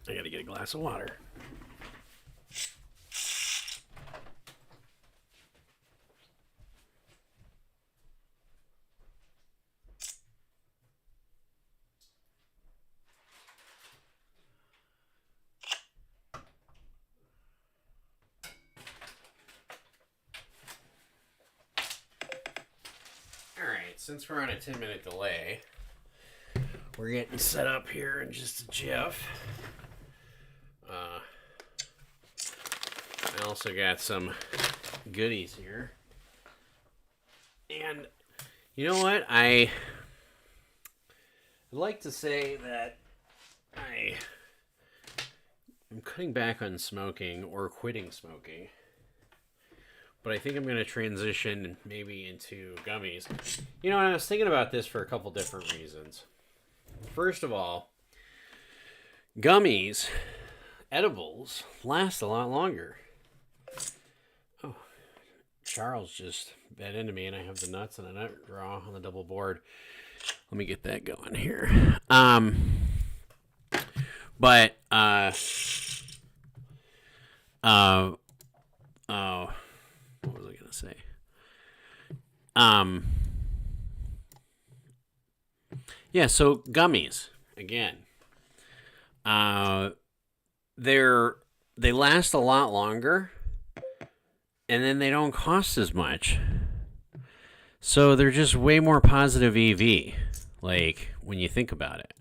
I gotta get a glass of water. Alright, since we're on a 10-minute delay, we're getting set up here in just a jiff. I also got some goodies here. And you know what? I'd like to say that I'm cutting back on smoking or quitting smoking. But I think I'm going to transition maybe into gummies. You know, I was thinking about this for a couple different reasons. First of all, gummies, edibles, last a lot longer. Oh, Charles just bet into me, and I have the nuts and a nut draw on the double board. Let me get that going here. What was I gonna say? Yeah, so gummies again. They last a lot longer, and then they don't cost as much. So they're just way more positive EV. Like when you think about it.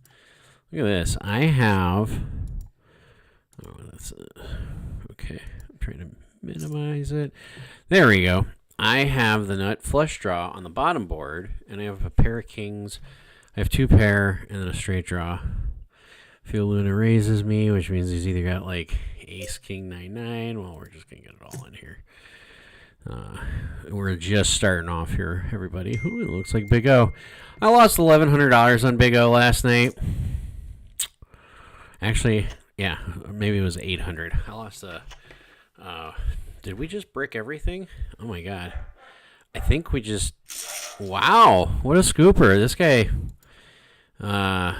Look at this. I have. Oh, that's okay. I'm trying to minimize it. There we go. I have the nut flush draw on the bottom board, and I have a pair of kings. I have two pair, and then a straight draw. Phil Luna raises me, which means he's either got like ace, king, 9-9. Well, we're just going to get it all in here. We're just starting off here, everybody. Ooh, it looks like Big O. I lost $1,100 on Big O last night. Actually, yeah, maybe it was 800. I lost a... did we just brick everything? Oh my god. I think we just... Wow, what a scooper. This guy... that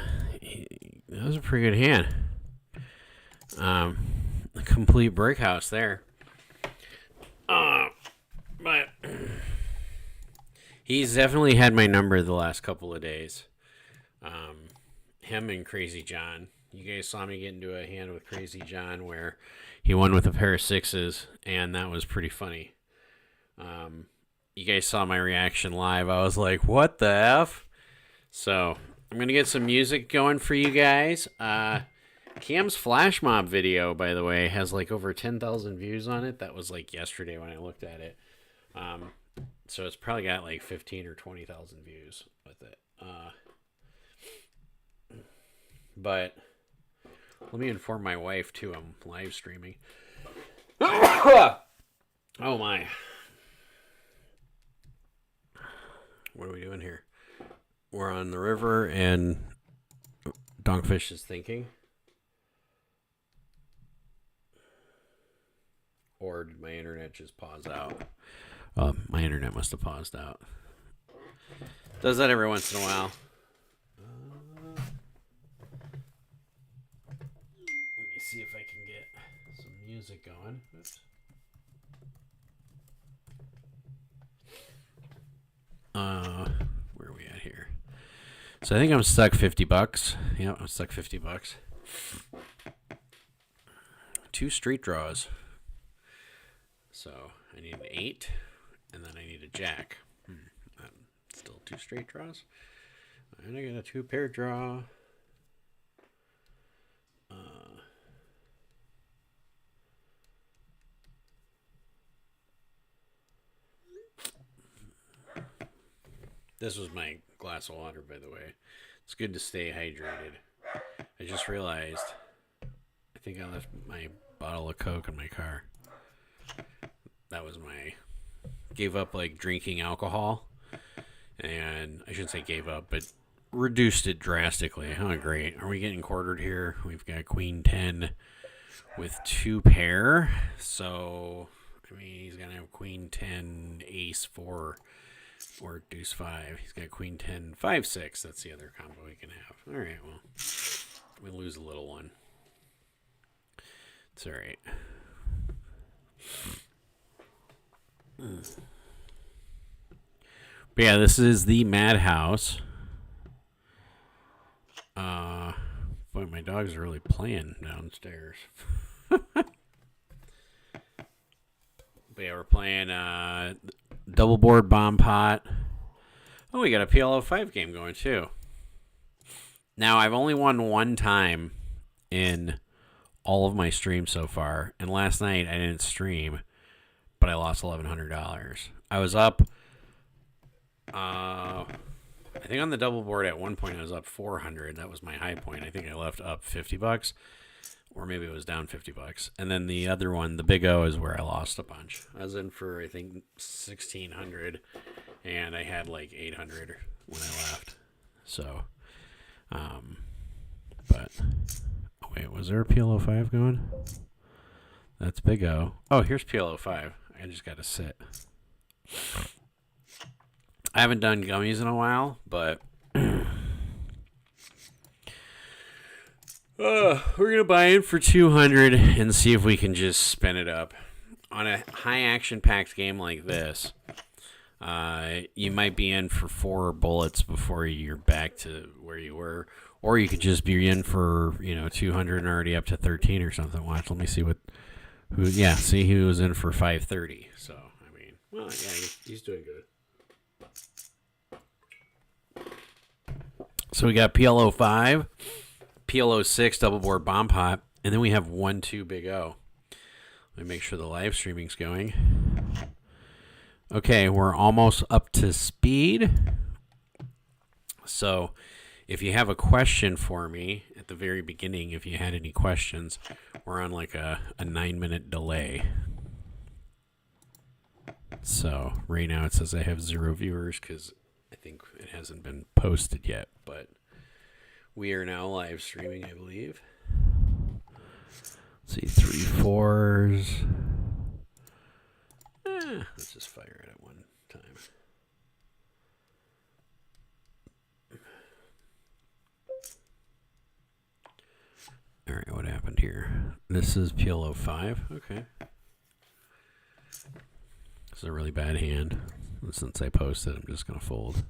was a pretty good hand. A complete brick house there. But... He's definitely had my number the last couple of days. Him and Crazy John. You guys saw me get into a hand with Crazy John where he won with a pair of sixes, and that was pretty funny. You guys saw my reaction live. I was like, what the F? So, I'm going to get some music going for you guys. Cam's Flash Mob video, by the way, has like over 10,000 views on it. That was like yesterday when I looked at it. So it's probably got like 15 or 20,000 views with it. But let me inform my wife too. I'm live streaming. Oh my. What are we doing here? We're on the river and Donkfish is thinking. Or did my internet just pause out? My internet must have paused out. Does that every once in a while. Let me see if I can get some music going. Oops. Where are we at here? So I think I'm stuck $50. Yep, I'm stuck $50. 2 street draws. So I need an 8, and then I need a jack. Still 2 straight draws. And I got a 2 pair draw. This was my glass of water, by the way. It's good to stay hydrated. I just realized I think I left my bottle of Coke in my car. That was my... Gave up, like, drinking alcohol. And I shouldn't say gave up, but reduced it drastically. Oh, great. Are we getting quartered here? We've got Queen 10 with 2 pair. So, I mean, he's going to have Queen 10, Ace 4, or Deuce 5. He's got Queen 10, 5, 6. That's the other combo he can have. All right, well, we lose a little one. It's all right. But yeah, this is the Madhouse. Boy, my dogs are really playing downstairs. But yeah, we're playing Double Board Bomb Pot. Oh, we got a PLO6 game going too. Now, I've only won one time in all of my streams so far, and last night I didn't stream, but I lost $1,100. I was up, I think on the double board at one point I was up 400. That was my high point. I think I left up $50, or maybe it was down $50. And then the other one, the Big O, is where I lost a bunch. I was in for, I think, 1,600, and I had like 800 when I left. So, but, oh wait, was there a PLO6 going? That's Big O. Oh, here's PLO6. I just got to sit. I haven't done gummies in a while, but we're going to buy in for 200 and see if we can just spin it up. On a high action packed game like this, you might be in for 4 bullets before you're back to where you were, or you could just be in for 200 and already up to 13 or something. Watch, let me see see he was in for 530. So I mean, well, yeah, he's doing good. So we got PLO5, PLO6 double board bomb pot, and then we have 1-2 Big O. Let me make sure the live streaming's going. Okay, we're almost up to speed. So if you have a question for me at the very beginning, if you had any questions, we're on like a 9-minute delay. So right now it says I have 0 viewers because I think it hasn't been posted yet, but we are now live streaming, I believe. Let's see, 3 4s. Let's just fire it at one time. All right, what happened here? This is PLO5. Okay. This is a really bad hand. Since I posted, I'm just going to fold.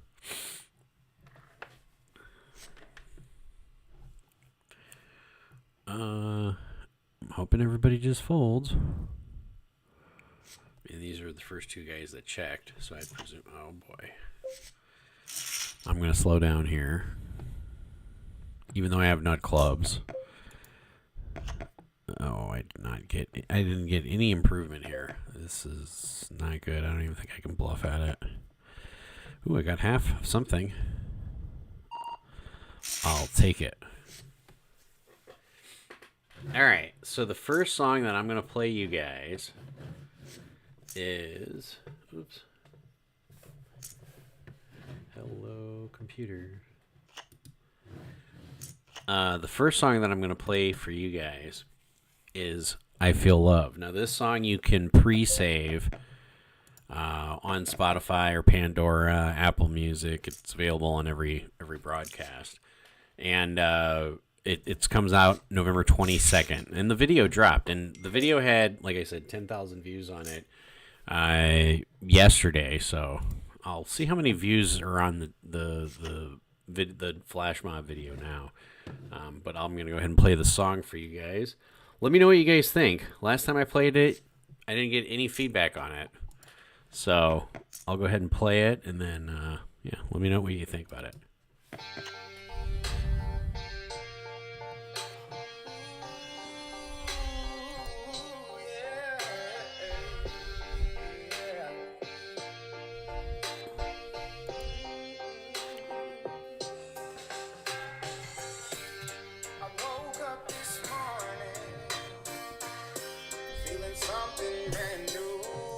I'm hoping everybody just folds. And these are the first 2 guys that checked, so I presume... Oh, boy. I'm going to slow down here. Even though I have nut clubs. Oh, I didn't get any improvement here. This is not good. I don't even think I can bluff at it. Ooh, I got half of something. I'll take it. Alright, so the first song that I'm going to play you guys is... Oops. Hello, computer. The first song that I'm going to play for you guys is I Feel Love. Now, this song you can pre-save on Spotify or Pandora, Apple Music. It's available on every broadcast. And it comes out November 22nd. And the video dropped. And the video had, like I said, 10,000 views on it yesterday. So I'll see how many views are on the flash mob video now. But I'm going to go ahead and play the song for you guys. Let me know what you guys think. Last time I played it, I didn't get any feedback on it. So I'll go ahead and play it, and then, let me know what you think about it.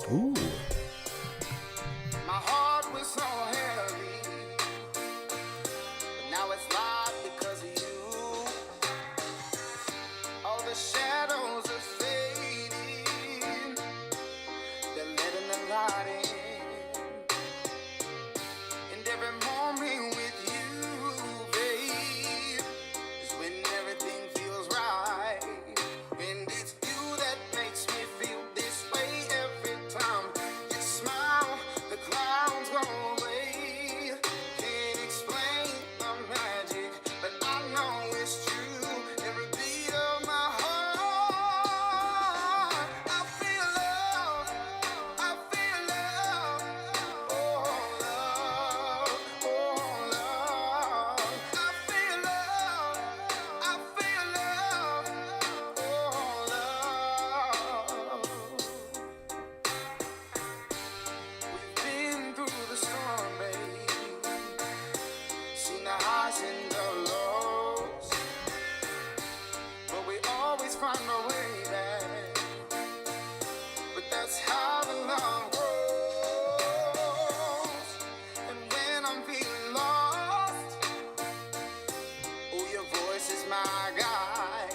Ooh. My heart was so heavy, but now it's light because of you. All the shadows are fading, they're letting the light in. And every moment with you, babe, is when everything feels right. And it's you highs and the lows, but we always find a way back. But that's how the love grows. And when I'm feeling lost, oh, your voice is my guide.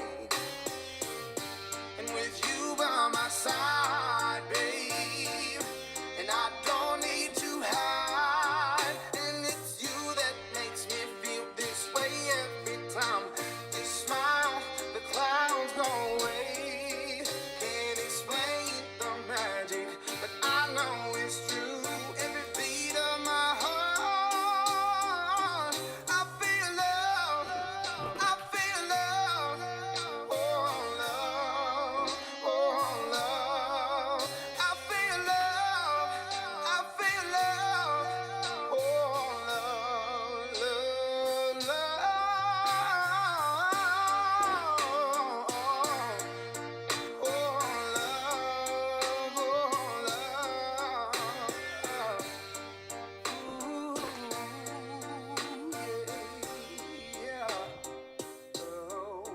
And with you by my side, babe, and I don't need to hide. And it's you that makes me feel this way every time you smile. The clouds go away. Can't explain the magic, but I know it's true. Every beat of my heart, I feel love. I feel love. Oh, love. Oh, love. I feel love. I feel love. Oh, love, love, love. Oh, love, oh, love. Ooh, yeah. Oh,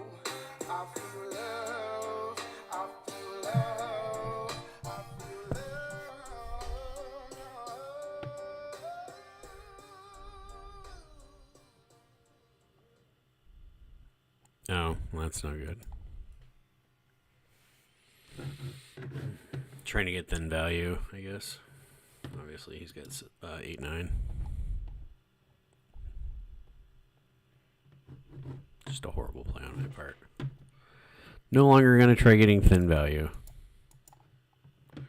I feel love. I feel love. I feel Oh, love. that's no good. Trying to get thin value, I guess. Obviously, he's got 8-9. Just a horrible play on my part. No longer going to try getting thin value. Going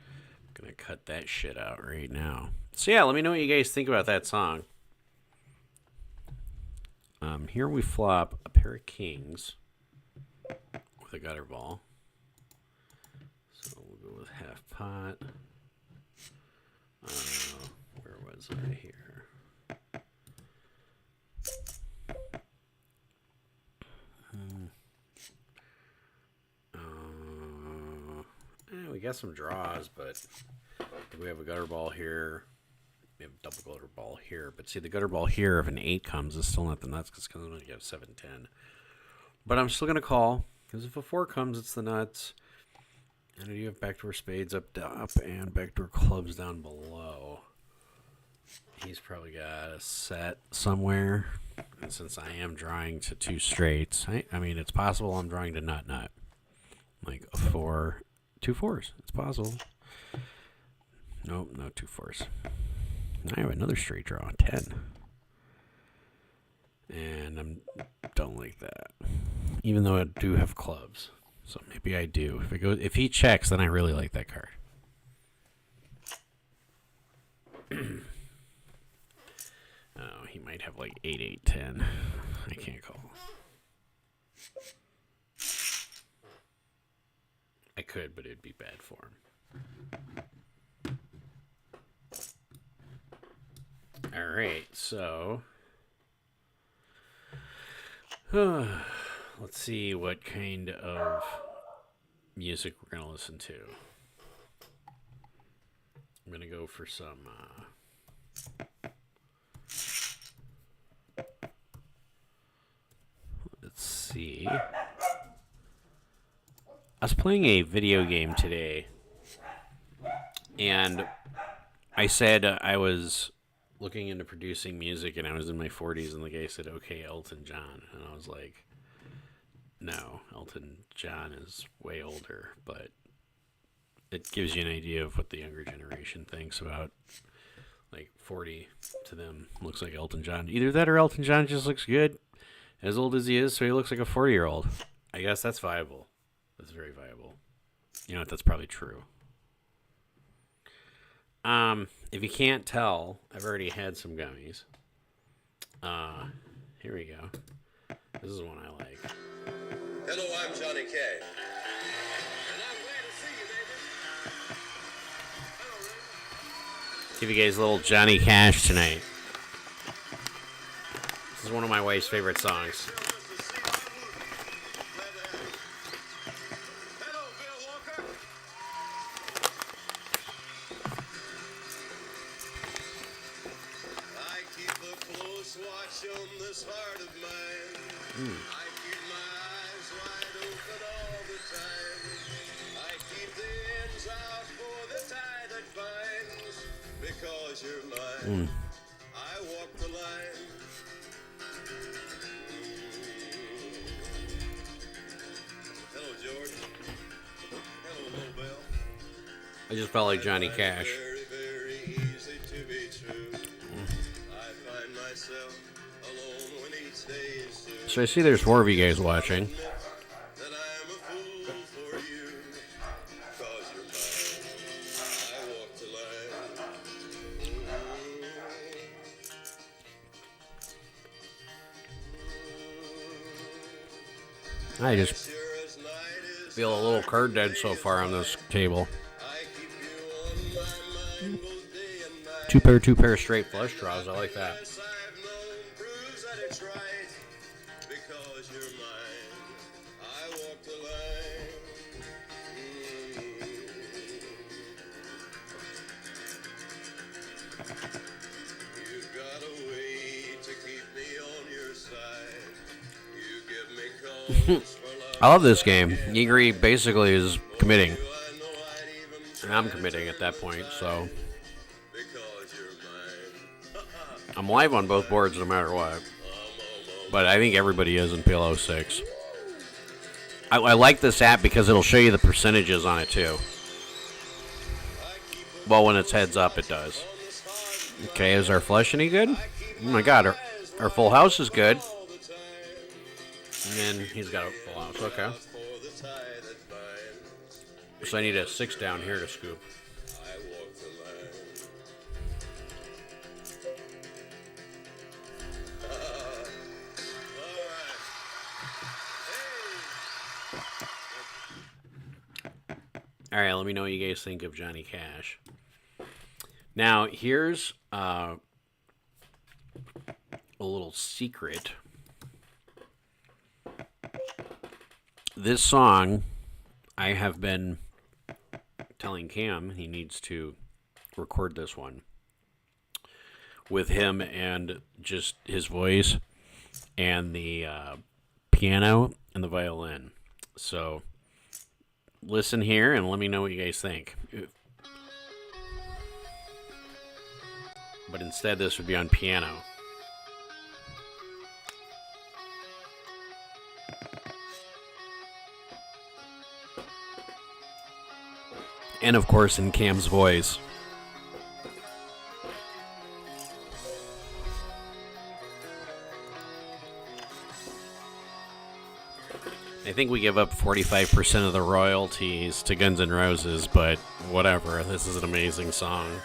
to cut that shit out right now. So yeah, let me know what you guys think about that song. Here we flop a pair of kings with a gutter ball. So we'll go with half pot. Where was I here? We got some draws, but we have a gutter ball here. We have a double gutter ball here. But see, the gutter ball here, if an 8 comes, is still not the nuts because you have 7-10. But I'm still going to call because if a 4 comes, it's the nuts. And I do have backdoor spades up and backdoor clubs down below. He's probably got a set somewhere. And since I am drawing to 2 straights, I mean, it's possible I'm drawing to nut. Like a 4, 2 4s. It's possible. Nope, no 2 4s. Now I have another straight draw, 10. And I don't like that. Even though I do have clubs. So maybe I do. If he checks, then I really like that card. Oh, he might have like 8, 8, 10. I can't call. I could, but it'd be bad for him. All right, so let's see what kind of music we're going to listen to. I'm going to go for some let's see. I was playing a video game today, and I said I was looking into producing music, and I was in my 40s, and the guy said, okay, Elton John. And I was like, no, Elton John is way older, but it gives you an idea of what the younger generation thinks about, like, 40 to them looks like Elton John. Either that or Elton John just looks good, as old as he is, so he looks like a 40-year-old. I guess that's viable. That's very viable. You know what? That's probably true. If you can't tell, I've already had some gummies. Here we go. This is one I like. Hello, I'm Johnny K. And I'm glad to see you, neighbor. Hello, neighbor. Give you guys a little Johnny Cash tonight. This is one of my wife's favorite songs. Hello, Bill Walker. I keep a close watch on this heart of mine. I keep my eyes wide open all the time. I keep the ends out for the tie that binds. Because you're mine, I walk the line. Hello, George. Hello, Lobel. I just felt like Johnny Cash. Very, very easy to be true. I find myself alone when each day is through. So I see there's 4 of you guys watching. That I'm a fool for you. 'Cause you're mine. I walk the line. I just Sure as night is feel a little card dead so far on this table. I keep you on my mind both day and night. Two pair straight flush draws. I like that. Yes, I've known proves that it's right. Because you're mine, I walk the line. You've got a way to keep me on your side. You give me cause for love. I love this game. Yigri basically is committing. I know I'd even And I'm committing at that point, so because you're mine. I'm live on both boards no matter what. But I think everybody is in PLO6. I like this app because it'll show you the percentages on it too. Well, when it's heads up, it does. Okay, is our flush any good? Oh my god, our full house is good. And then he's got a full house, okay. For the tie that binds, So I need a 6 down here to scoop. I walk the line. Alright, let me know what you guys think of Johnny Cash. Now, here's a little secret. This song, I have been telling Cam he needs to record this one with him and just his voice and the piano and the violin. So listen here and let me know what you guys think. But instead, this would be on piano. And of course, in Cam's voice. I think we give up 45% of the royalties to Guns N' Roses, but whatever. This is an amazing song.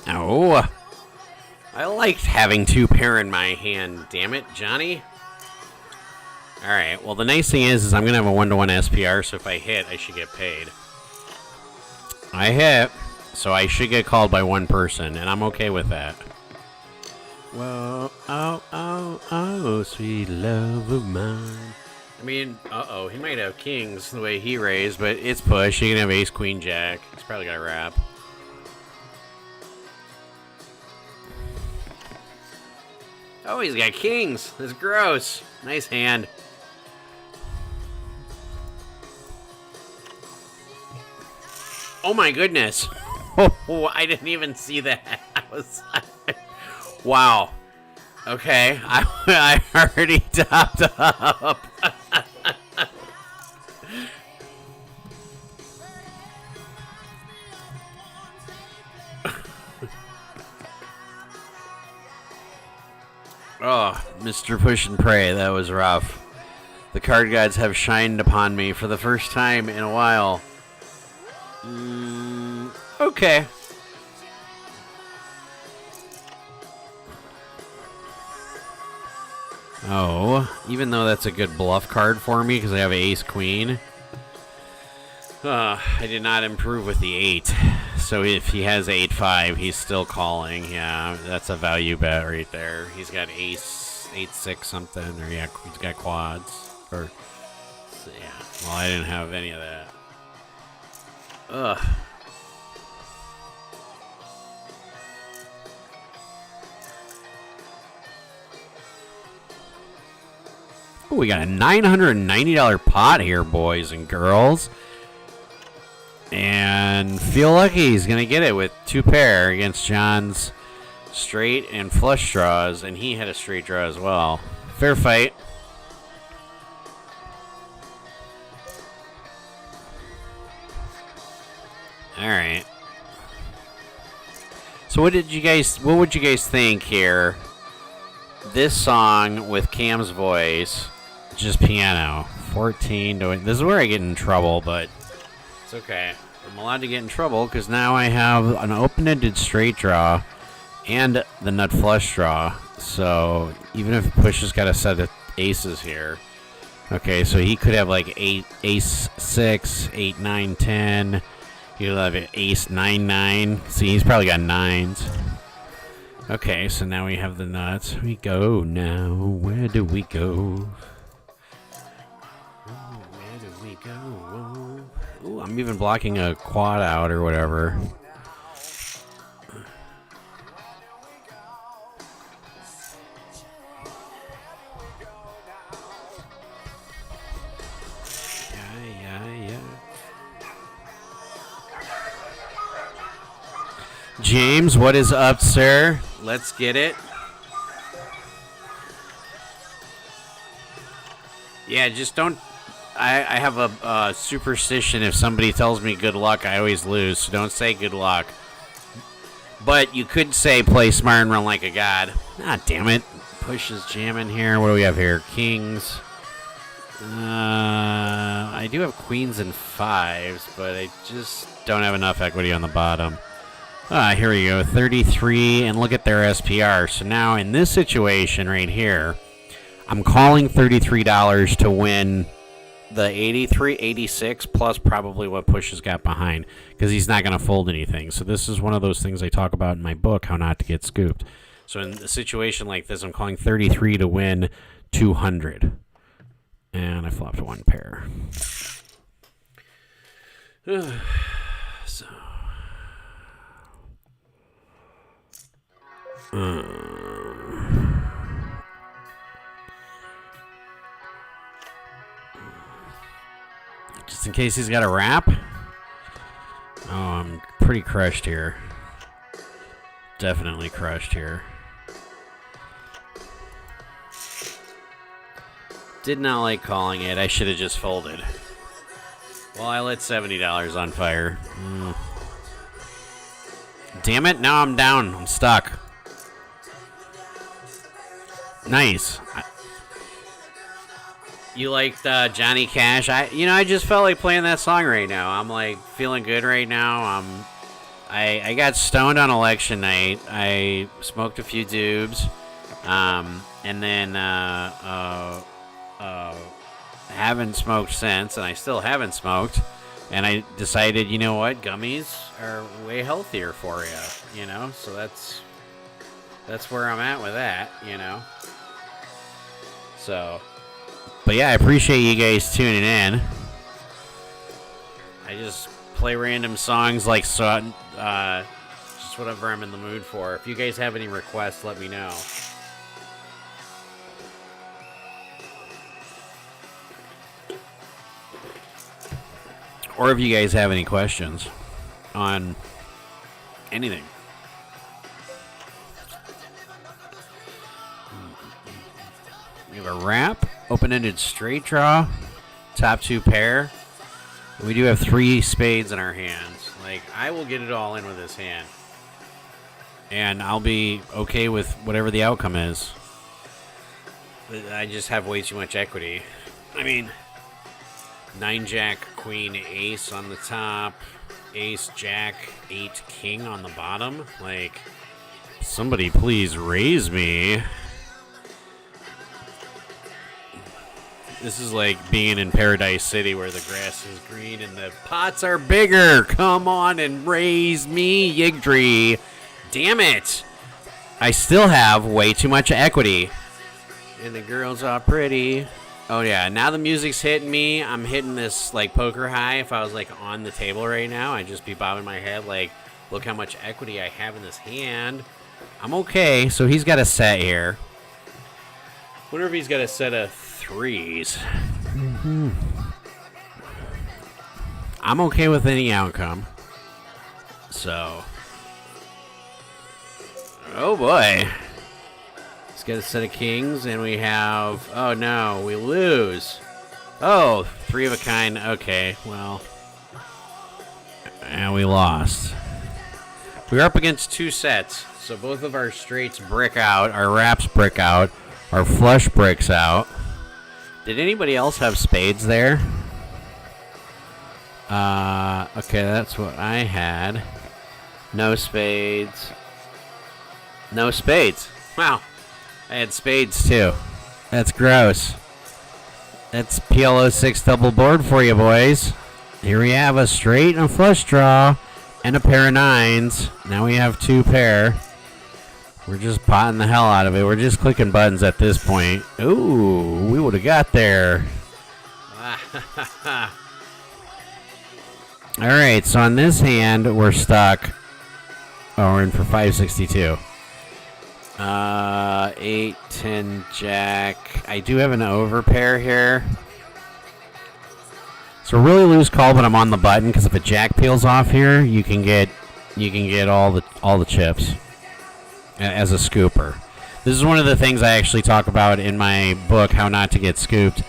Oh, I liked having 2 pair in my hand. Damn it, Johnny. All right. Well, the nice thing is I'm gonna have a 1-to-1 SPR, so if I hit, I should get paid. I hit, so I should get called by one person, and I'm okay with that. Whoa, oh, sweet love of mine. I mean, he might have kings the way he raised, but it's push. He can have ace, queen, jack. He's probably got a wrap. Oh, he's got kings. That's gross. Nice hand. Oh my goodness. Oh, I didn't even see that. I was wow. Okay, I already topped up. Oh, Mr. Push and Pray, that was rough. The card gods have shined upon me for the first time in a while. Okay. Oh, even though that's a good bluff card for me because I have ace queen. I did not improve with the 8. so if he has 8-5, he's still calling. Yeah, that's a value bet right there. He's got ace 8-6 something, or yeah, he's got quads. Or yeah, well, I didn't have any of that. Ugh. Ooh, we got a $990 pot here, boys and girls. And feel lucky he's going to get it with 2 pair against John's straight and flush draws. And he had a straight draw as well. Fair fight. All right. So what would you guys think here? This song with Cam's voice, just piano, 14 to. This is where I get in trouble, but it's okay. I'm allowed to get in trouble because now I have an open-ended straight draw and the nut flush draw. So even if Push has got a set of aces here, okay, so he could have like ace 6, 8, 9, 10. He'll have ace 9, 9. See, he's probably got 9s. Okay, so now we have the nuts. We go now. Where do we go? Oh, where do we go? Ooh, I'm even blocking a quad out or whatever. Yeah. James, what is up, sir? Let's get it. Yeah, just don't. I have a superstition. If somebody tells me good luck, I always lose. So don't say good luck. But you could say play smart and run like a god. Ah, damn it. Push is jamming here. What do we have here? Kings. I do have queens and 5s, but I just don't have enough equity on the bottom. Here we go, 33, and look at their SPR. So now in this situation right here, I'm calling $33 to win the 83, 86, plus probably what Push has got behind, because he's not going to fold anything. So this is one of those things I talk about in my book, How Not to Get Scooped. So in a situation like this, I'm calling 33 to win 200. And I flopped 1 pair. So... just in case he's got a wrap. Oh, I'm pretty crushed here. Definitely crushed here. Did not like calling it. I should have just folded. Well, I lit $70 on fire. Damn it, now I'm down. I'm stuck. Nice. You liked Johnny Cash? I just felt like playing that song right now. I'm like feeling good right now. I got stoned on election night. I smoked a few doobs, and then haven't smoked since, and I still haven't smoked. And I decided, you know what, gummies are way healthier for you. So that's where I'm at with that. So, but yeah, I appreciate you guys tuning in. I just play random songs like so, just whatever I'm in the mood for. If you guys have any requests, let me know. Or if you guys have any questions on anything. We have a wrap, open-ended straight draw, top 2 pair. We do have 3 spades in our hands. Like, I will get it all in with this hand. And I'll be okay with whatever the outcome is. But I just have way too much equity. I mean, 9 jack, queen, ace on the top, ace, jack, 8, king on the bottom. Like, somebody please raise me. This is like being in Paradise City where the grass is green and the pots are bigger. Come on and raise me, Yigdri. Damn it. I still have way too much equity. And the girls are pretty. Oh, yeah. Now the music's hitting me. I'm hitting this, like, poker high. If I was, like, on the table right now, I'd just be bobbing my head, like, look how much equity I have in this hand. I'm okay. So he's got a set here. Wonder if he's got a set of threes. I'm okay with any outcome. So. Oh, boy. He's got a set of kings, and we have... Oh, no. We lose. Oh, three of a kind. Okay, well. And we lost. We're up against two sets. So both of our straights brick out. Our wraps brick out. Our flush bricks out. Did anybody else have spades there? Okay, that's what I had. No spades. No spades. Wow. I had spades too. That's gross. That's PLO6 double board for you, boys. Here we have a straight and a flush draw and a pair of nines. Now we have two pair. We're just potting the hell out of it. We're just clicking buttons at this point. Ooh, we would have got there. All right, so on this hand, we're stuck. Oh, we're in for 562. 8, 10, jack. I do have an overpair here. So really loose call, but I'm on the button because if a jack peels off here, you can get all the chips as a scooper. This is one of the things I actually talk about in my book, How Not to Get Scooped,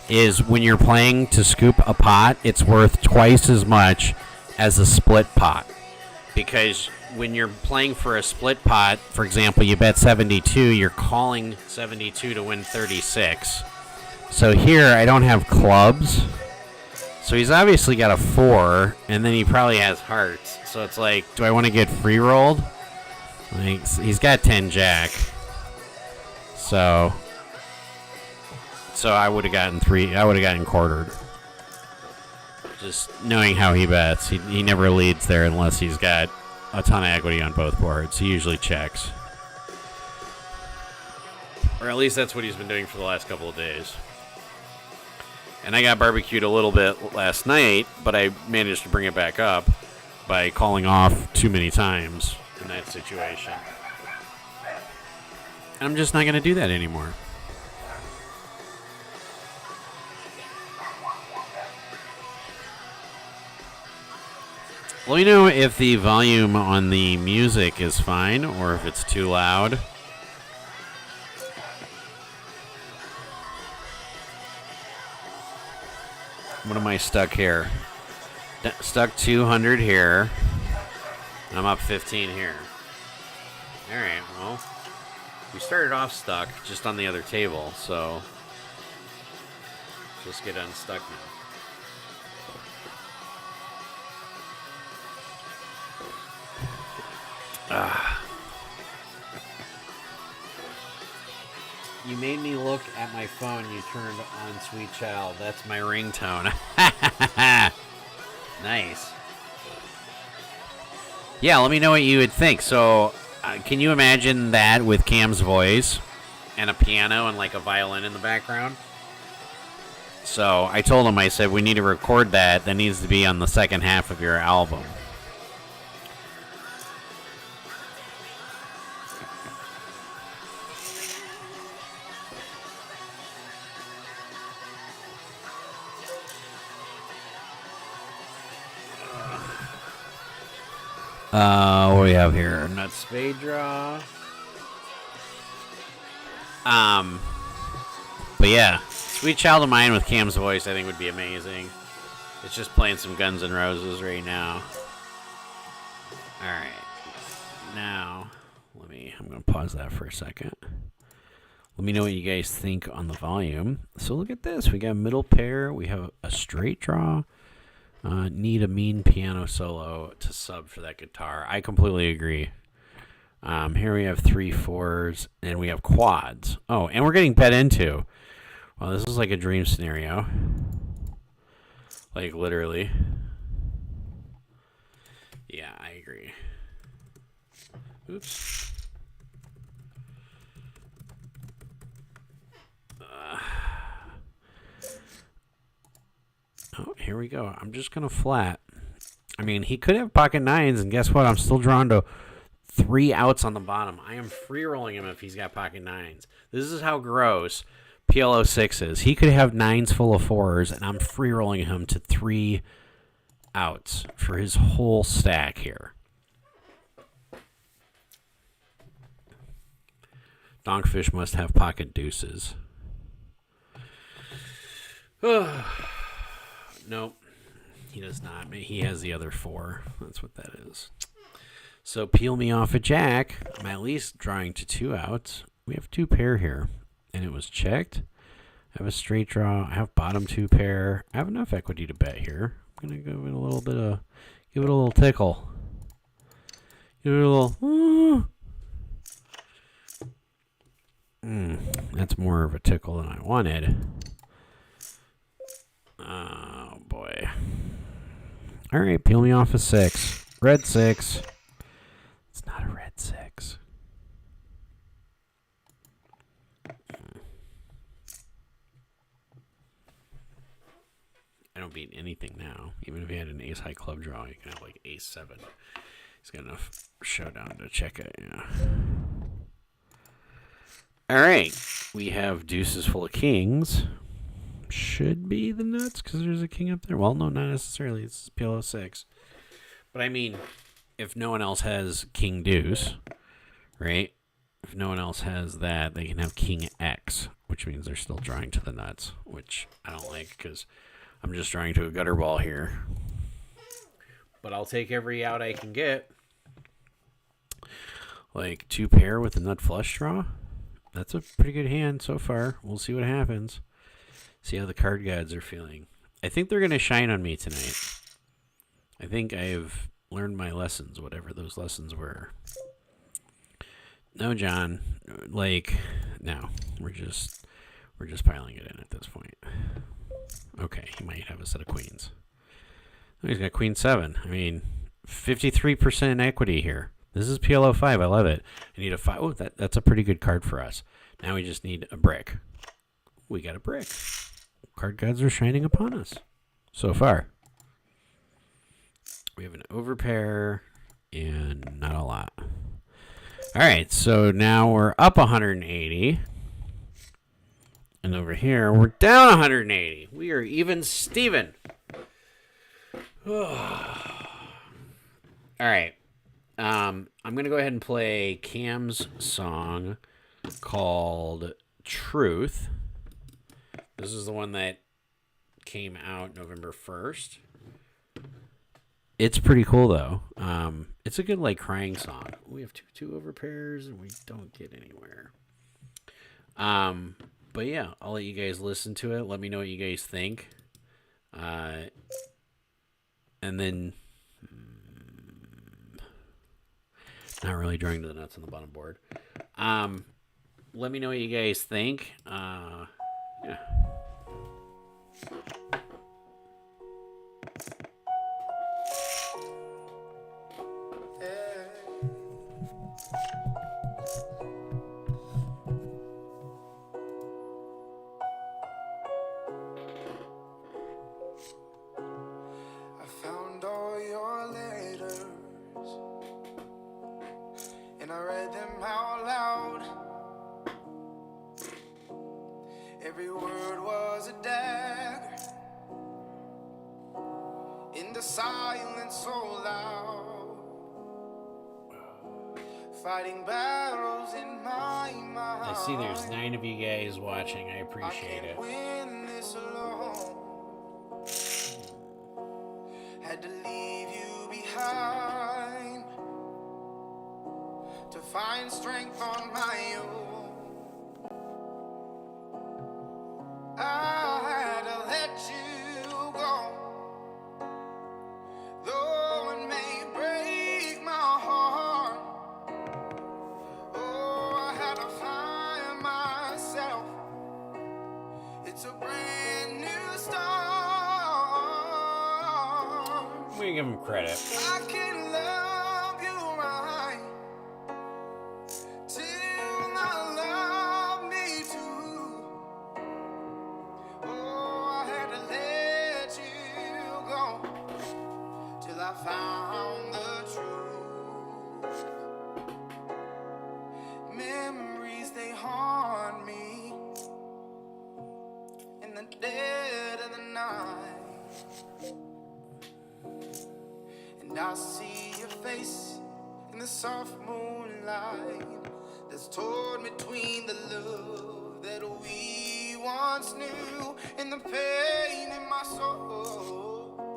is when you're playing to scoop a pot, it's worth twice as much as a split pot. Because when you're playing for a split pot, for example, you bet 72, you're calling 72 to win 36. So here, I don't have clubs. So he's obviously got a 4, and then he probably has hearts. So it's like, do I want to get free rolled? Like, he's got 10 jack. So I would have gotten 3. I would have gotten quartered. Just knowing how he bets, he never leads there unless he's got a ton of equity on both boards. He usually checks. Or at least that's what he's been doing for the last couple of days. And I got barbecued a little bit last night, but I managed to bring it back up by calling off too many times in that situation. And I'm just not going to do that anymore. Let me know if the volume on the music is fine or if it's too loud. What am I stuck here? Stuck 200 here. I'm up 15 here. Alright, well, we started off stuck just on the other table, so let's get unstuck now. You made me look at my phone. You turned on Sweet Child. That's my ringtone. Nice. Yeah, let me know what you would think. So, can you imagine that with Cam's voice and a piano and like a violin in the background? So, I told him, I said, we need to record that. That needs to be on the second half of your album. What do we have here? Nut spade draw. But yeah, Sweet Child of Mine with Cam's voice I think would be amazing. It's just playing some Guns N' Roses right now. Alright. Now, I'm going to pause that for a second. Let me know what you guys think on the volume. So look at this. We got a middle pair. We have a straight draw. Need a mean piano solo to sub for that guitar. I completely agree. Here we have 3 4s, and we have quads. Oh, and we're getting bet into. Well, this is like a dream scenario. Like, literally. Yeah, I agree. Oops. Oh, here we go. I'm just going to flat. I mean, he could have pocket nines, and guess what? I'm still drawn to 3 outs on the bottom. I am free rolling him if he's got pocket nines. This is how gross PLO6 is. He could have nines full of 4s, and I'm free rolling him to 3 outs for his whole stack here. Donkfish must have pocket deuces. Nope. He does not. He has the other 4. That's what that is. So peel me off a jack. I'm at least drawing to 2 outs. We have 2 pair here. And it was checked. I have a straight draw. I have bottom 2 pair. I have enough equity to bet here. I'm going to go in a little bit of... Give it a little tickle. Give it a little... That's more of a tickle than I wanted. Oh, boy. All right, peel me off a 6. Red 6. It's not a red 6. I don't beat anything now. Even if he had an ace high club draw, you can have like ace 7. He's got enough showdown to check it, yeah. All right, we have deuces full of kings. Should be the nuts because there's a king up there. Well, no, not necessarily. It's PLO6. But I mean, if no one else has king deuce, right? If no one else has that, they can have king X, which means they're still drawing to the nuts, which I don't like because I'm just drawing to a gutter ball here. But I'll take every out I can get. Like 2 pair with a nut flush draw. That's a pretty good hand so far. We'll see what happens. See how the card gods are feeling. I think they're going to shine on me tonight. I think I've learned my lessons, whatever those lessons were. No, John. Like, no. We're just piling it in at this point. Okay, he might have a set of queens. Oh, he's got queen 7. I mean, 53% equity here. This is PLO5. I love it. I need a 5. Oh, that's a pretty good card for us. Now we just need a brick. We got a brick. Card gods are shining upon us so far. We have an overpair and not a lot. All right, so now we're up 180. And over here, we're down 180. We are even Steven. All right. I'm going to go ahead and play Cam's song called Truth. This is the one that came out November 1st. It's pretty cool, though. It's a good, like, crying song. We have two overpairs, and we don't get anywhere. But, yeah, I'll let you guys listen to it. Let me know what you guys think. And then... not really drawing to the nuts on the bottom board. Let me know what you guys think. Yeah. I found all your letters and I read them out loud. Every word was a dagger in the silence so loud. Fighting battles in my mind. I see there's 9 of you guys watching. I appreciate it. Win this alone. Had to leave you behind to find strength on my own. I had to let you go, though it may break my heart. Oh, I had to find myself. It's It's a brand new start. We give him credit. I can love you right till I love me too. Oh, I had to let you go till I found the truth. Memories, they haunt me in the dead of the night. And I see your face in the soft moonlight that's torn between the love that we once knew and the pain in my soul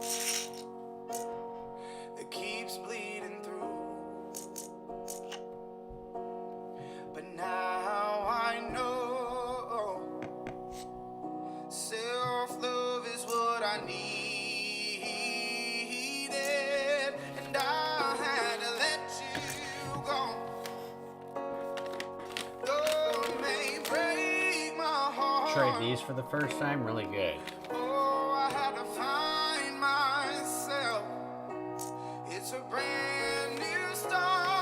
that keeps bleeding through. But now I know self-love is what I needed, and I had to let you go. Though it may break my heart. Tried these for the first time, really good. Oh, I had to find myself. It's a brand new start.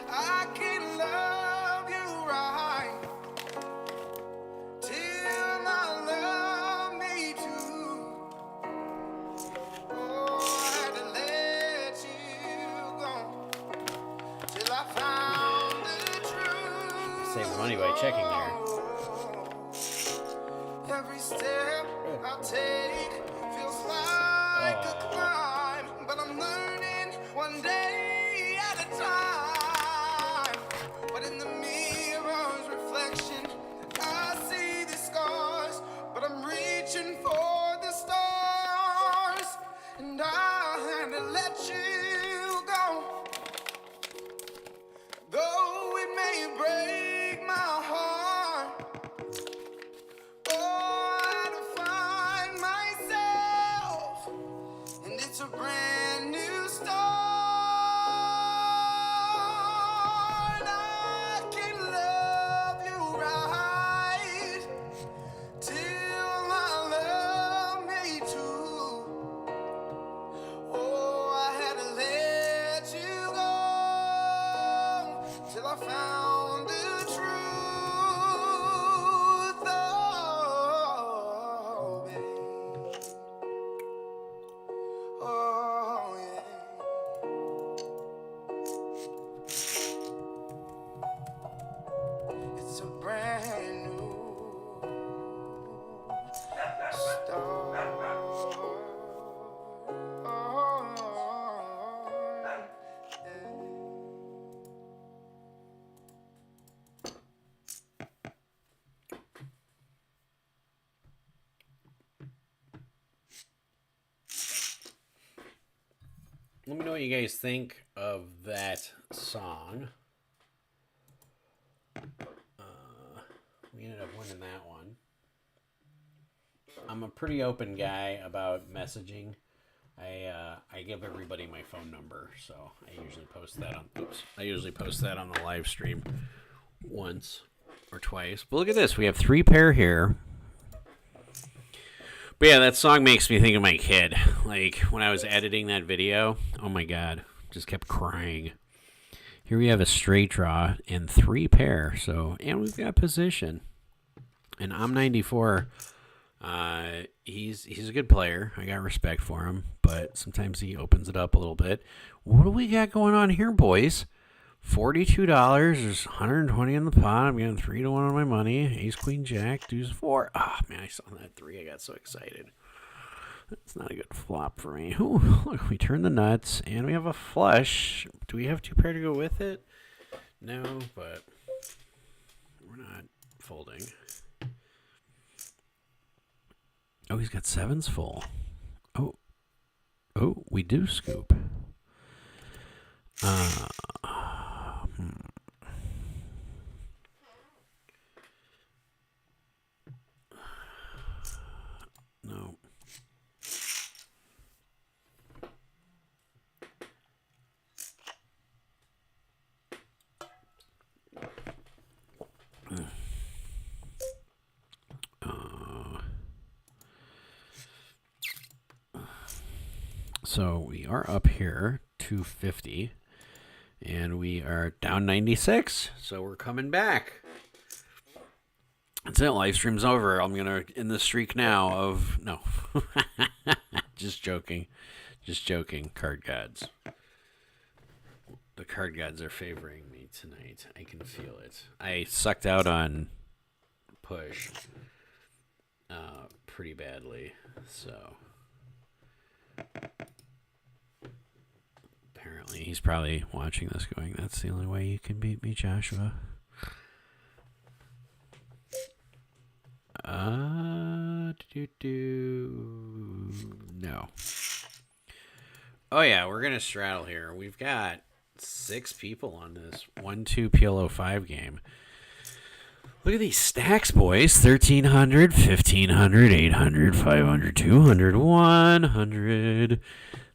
I can love you right till I love me too. Oh, I had to let you go till I found the truth. Save money by checking there. Every step I take feels like a climb, but I'm learning one day at a time. But in the mirror's reflection, I see the scars, but I'm reaching for the stars, and I had to let you go. Though it may break my heart, oh, I had to find myself, and it's a brand new start. I can love you right till I love me too. Oh, I had to let you go till I found the truth. Oh, babe. Oh, yeah. It's a brand new start. Let me know what you guys think of that song. We ended up winning that one. I'm a pretty open guy about messaging. I give everybody my phone number, so I usually post that on the live stream once or twice. But look at this, we have 3 pair here. But yeah, that song makes me think of my kid. Like when I was editing that video, oh my god, just kept crying. Here we have a straight draw and 3 pair. So, and we've got position. And I'm 94. He's a good player. I got respect for him, but sometimes he opens it up a little bit. What do we got going on here, boys? $42. There's 120 in the pot. I'm getting 3-1 on my money. Ace, Queen, Jack, Deuce, 4. Oh man, I saw that 3. I got so excited. That's not a good flop for me. Ooh, look, we turn the nuts, and we have a flush. Do we have 2 pair to go with it? No, but we're not folding. Oh, he's got 7s full. Oh, we do scoop. No. So we are up here 250, and we are down 96. So we're coming back. That's it. Live stream's over. I'm gonna end the streak now. Of no, just joking, Card gods. The card gods are favoring me tonight. I can feel it. I sucked out on push pretty badly, so apparently he's probably watching this going, that's the only way you can beat me, Joshua. No. Oh yeah, we're gonna straddle here. We've got 6 people on this 1-2 PLO5 game. Look at these stacks, boys. 1,300, 1,500, 800, 500, 200, 100.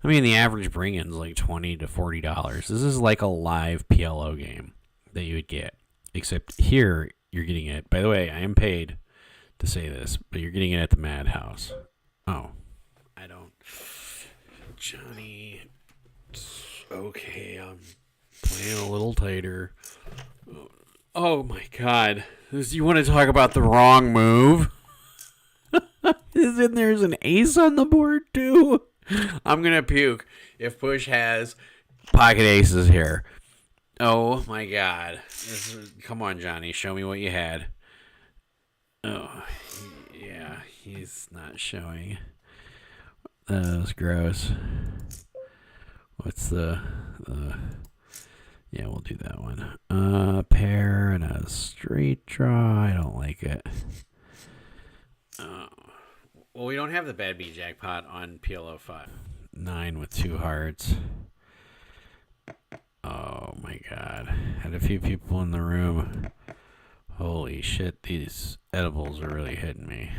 I mean, the average bring-in's like $20 to $40. This is like a live PLO game that you would get. Except here, you're getting it. By the way, I am paid to say this, but you're getting it at the Madhouse. Oh, I don't. Johnny. Okay, I'm playing a little tighter. Oh my God. You want to talk about the wrong move? There's an ace on the board too? I'm going to puke if Push has pocket aces here. Oh my God. Come on, Johnny. Show me what you had. Oh, yeah. He's not showing. That was gross. What's the yeah, we'll do that one. Pair and a straight draw. I don't like it. Well, we don't have the bad beat jackpot on PLO5. 9 with 2 hearts. Oh my God. Had a few people in the room. Holy shit, these edibles are really hitting me.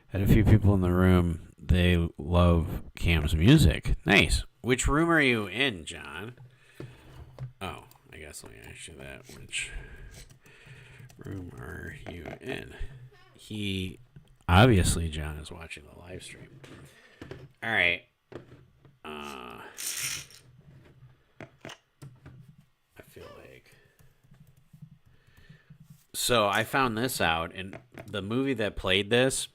Had a few people in the room. They love Cam's music. Nice. Which room are you in, John? Oh, I guess let me ask you that. Which room are you in? Obviously, John is watching the live stream. All right. I feel like. So I found this out, and the movie that played this,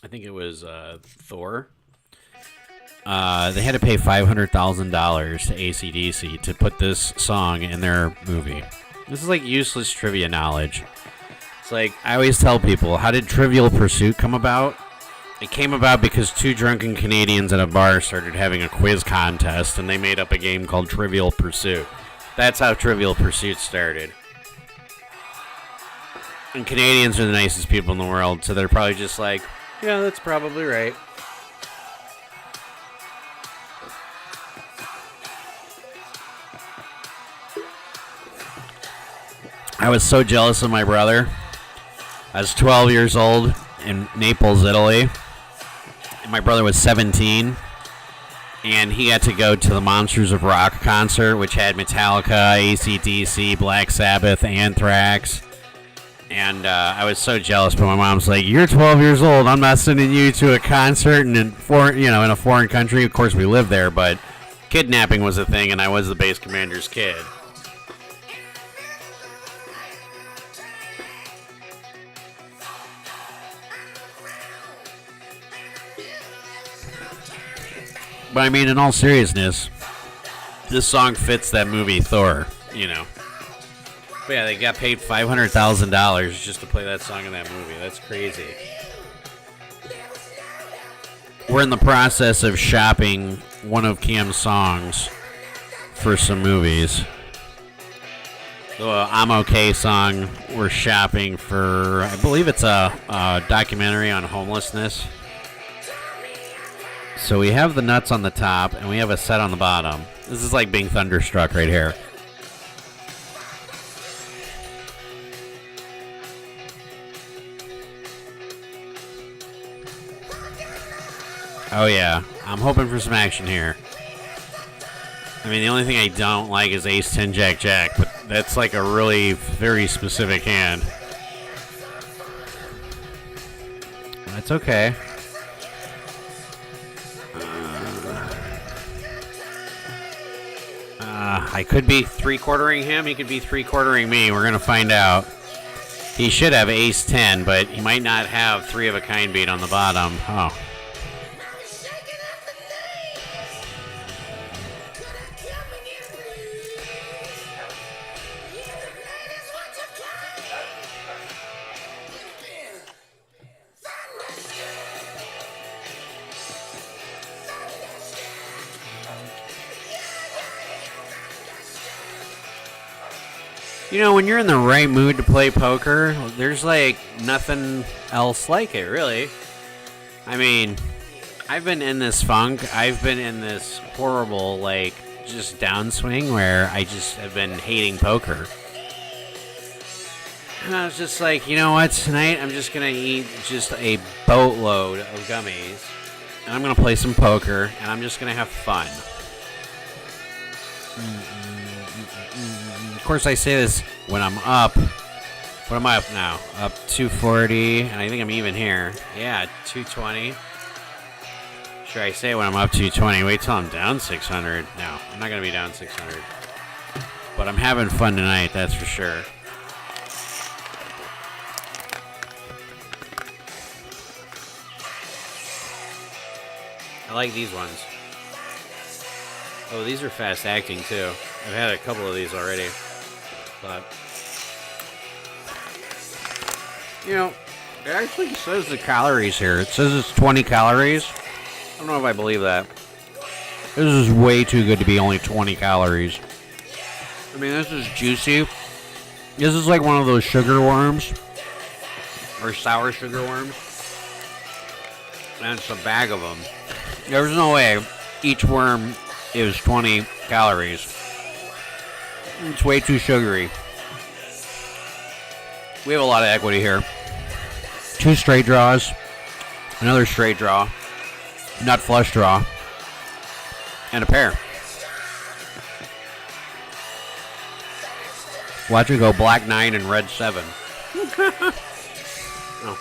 I think it was Thor. They had to pay $500,000 to AC/DC to put this song in their movie. This is like useless trivia knowledge. It's like, I always tell people, how did Trivial Pursuit come about? It came about because 2 drunken Canadians at a bar started having a quiz contest, and they made up a game called Trivial Pursuit. That's how Trivial Pursuit started. And Canadians are the nicest people in the world, so they're probably just like, yeah, that's probably right. I was so jealous of my brother. I was 12 years old in Naples, Italy. And my brother was 17. And he got to go to the Monsters of Rock concert, which had Metallica, AC/DC, Black Sabbath, Anthrax. And I was so jealous, but my mom's like, "You're 12 years old. I'm not sending you to a concert in a foreign country." Of course, we lived there, but kidnapping was a thing, and I was the base commander's kid. But I mean, in all seriousness, this song fits that movie Thor, But yeah, they got paid $500,000 just to play that song in that movie. That's crazy. We're in the process of shopping one of Cam's songs for some movies. The I'm Okay song we're shopping for, I believe it's a documentary on homelessness. So we have the nuts on the top, and we have a set on the bottom. This is like being thunderstruck right here. Oh yeah, I'm hoping for some action here. I mean, the only thing I don't like is Ace 10 Jack Jack, but that's like a really very specific hand. That's okay. I could be three-quartering him. He could be three-quartering me. We're going to find out. He should have ace-10, but he might not have three-of-a-kind beat on the bottom. Oh. You know, when you're in the right mood to play poker, there's like nothing else like it, really. I mean, I've been in this funk. I've been in this horrible, like, just downswing where I just have been hating poker. And I was just like, you know what? Tonight I'm just going to eat just a boatload of gummies. And I'm going to play some poker. And I'm just going to have fun. Of course, I say this when I'm up. What am I up now? Up 240, and I think I'm even here. Yeah, 220. Sure, I say when I'm up 220. Wait till I'm down 600. No, I'm not going to be down 600. But I'm having fun tonight, that's for sure. I like these ones. Oh, these are fast acting, too. I've had a couple of these already. But, you know, it actually says the calories here. It says it's 20 calories. I don't know if I believe that. This is way too good to be only 20 calories. I mean, this is juicy. This is like one of those sugar worms. Or sour sugar worms. And it's a bag of them. There's no way each worm is 20 calories. It's way too sugary. We have a lot of equity here. 2 straight draws. Another straight draw. Nut flush draw. And a pair. Watch it go black 9 and red 7. Oh.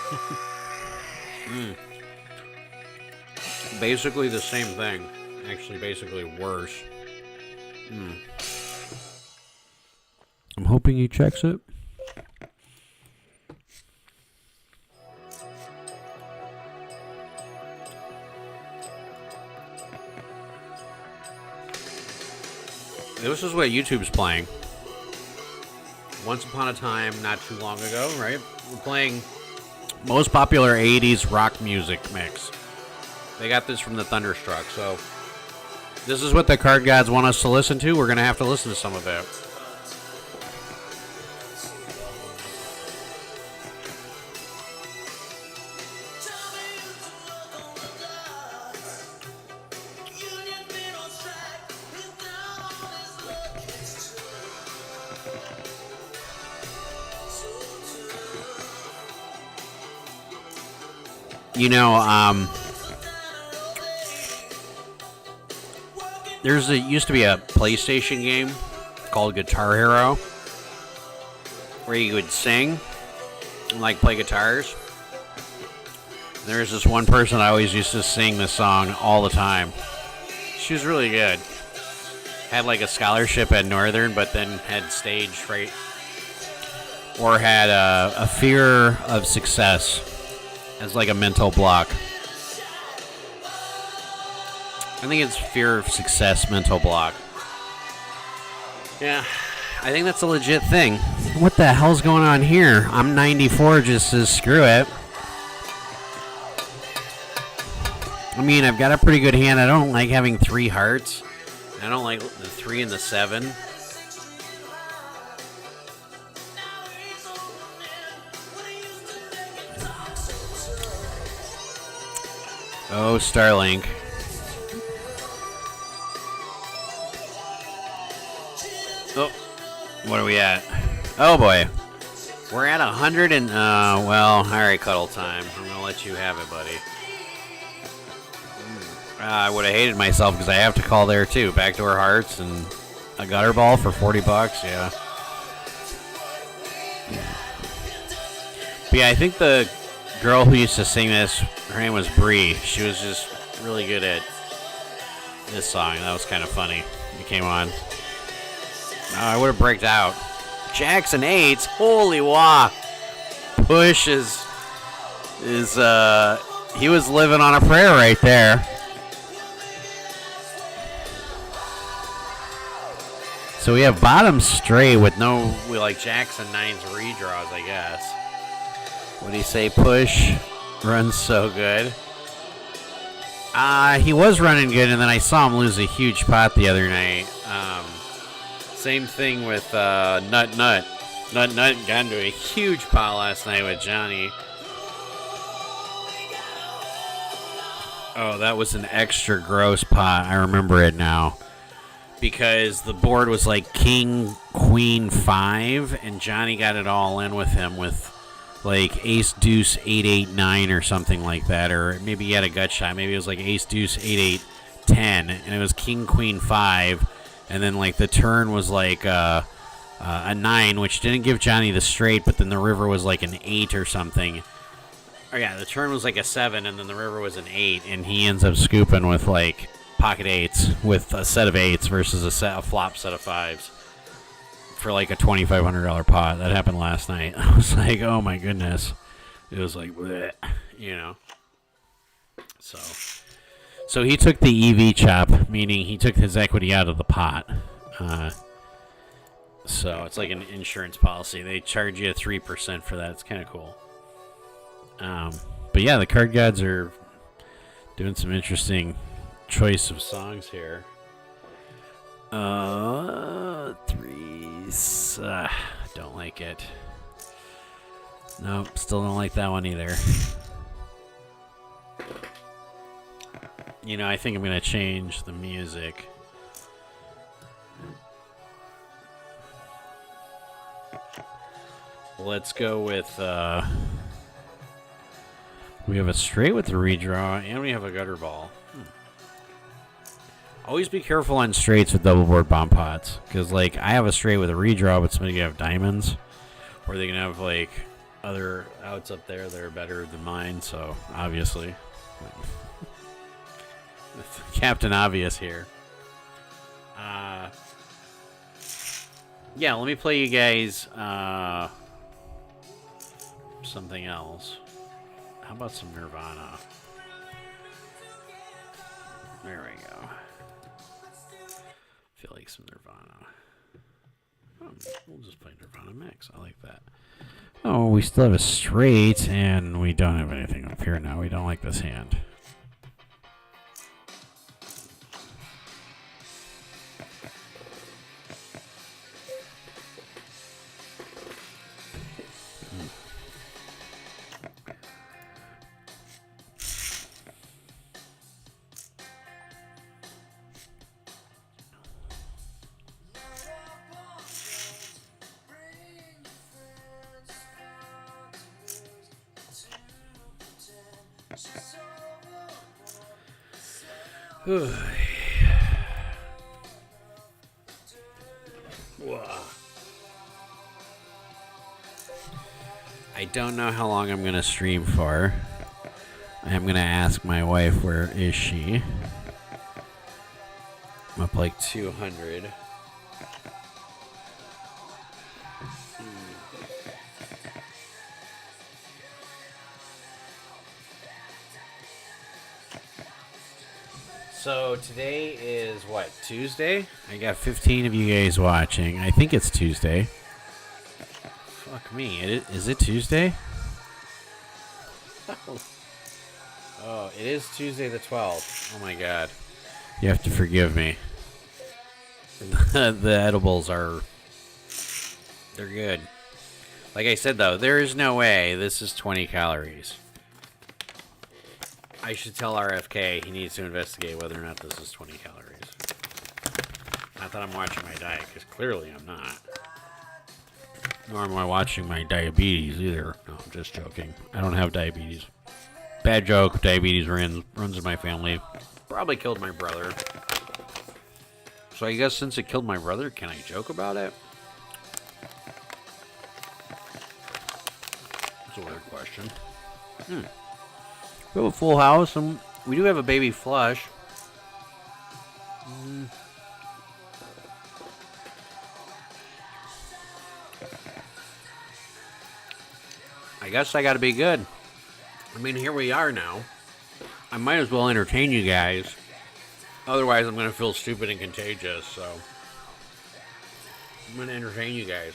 Basically the same thing. Actually, basically worse. I'm hoping he checks it. This is what YouTube's playing. Once upon a time, not too long ago, right? We're playing most popular 80s rock music mix. They got this from the Thunderstruck, so this is what the card gods want us to listen to. We're going to have to listen to some of it. You know, used to be a PlayStation game called Guitar Hero where you would sing and like play guitars. There's this one person I always used to sing this song all the time. She was really good. Had like a scholarship at Northern, but then had stage fright or had a fear of success as like a mental block. I think it's fear of success, mental block. Yeah, I think that's a legit thing. What the hell's going on here? I'm 94, just says screw it. I mean, I've got a pretty good hand. I don't like having 3 hearts. I don't like the 3 and the 7. Oh, Starlink. Oh, what are we at? Oh boy. We're at 100 and, well, alright, cuddle time. I'm gonna let you have it, buddy. I would have hated myself because I have to call there too. Backdoor hearts and a gutter ball for $40, yeah. But yeah, I think the girl who used to sing this, her name was Bree. She was just really good at this song. That was kind of funny. It came on. No, I would have braked out. Jackson 8s. Holy wah. Push is he was living on a prayer right there. So we have bottom straight with no, like Jackson 9's redraws, I guess. What do you say? Push runs so good. He was running good, and then I saw him lose a huge pot the other night. Same thing with Nut Nut. Nut Nut got into a huge pot last night with Johnny. Oh, that was an extra gross pot. I remember it now. Because the board was like King, Queen, 5, and Johnny got it all in with him with like Ace, Deuce, 8, 8, 9 or something like that. Or maybe he had a gut shot. Maybe it was like Ace, Deuce, 8, 8, 10. And it was King, Queen, 5. And then like the turn was like a 9, which didn't give Johnny the straight, but then the river was like an 8 or something. Oh yeah, the turn was like a 7, and then the river was an 8, and he ends up scooping with like pocket 8s with a set of 8s versus a flop set of 5s for like a $2,500 pot. That happened last night. I was like, oh my goodness. It was like, bleh, you know. So he took the EV chop, meaning he took his equity out of the pot. So it's like an insurance policy. They charge you 3% for that. It's kind of cool. But yeah, the card gods are doing some interesting choice of songs here. Threes. Don't like it. Nope, still don't like that one either. You know, I think I'm going to change the music. Let's go with, we have a straight with the redraw, and we have a gutter ball. Always be careful on straights with double board bomb pots. Because, like, I have a straight with a redraw, but somebody can have diamonds. Or they can have, like, other outs up there that are better than mine, so, obviously. Captain Obvious here. Yeah, let me play you guys something else. How about some Nirvana? There we go. Feel like some Nirvana. Oh, we'll just play Nirvana mix. I like that. Oh, we still have a straight, and we don't have anything up here now. We don't like this hand. I don't know how long I'm going to stream for. I'm going to ask my wife, where is she? I'm up like 200. So today is what, Tuesday? I got 15 of you guys watching. I think it's Tuesday. Fuck me. Is it Tuesday? Oh, it is Tuesday the 12th. Oh my god. You have to forgive me. The edibles are... they're good. Like I said though, there is no way this is 20 calories. I should tell RFK he needs to investigate whether or not this is 20 calories. Not that I'm watching my diet, because clearly I'm not. Nor am I watching my diabetes either. No, I'm just joking. I don't have diabetes. Bad joke. Diabetes runs in my family. Probably killed my brother. So I guess since it killed my brother, can I joke about it? That's a weird question. We have a full house, and we do have a baby flush. I guess I got to be good. I mean, here we are now. I might as well entertain you guys. Otherwise, I'm going to feel stupid and contagious, so I'm going to entertain you guys.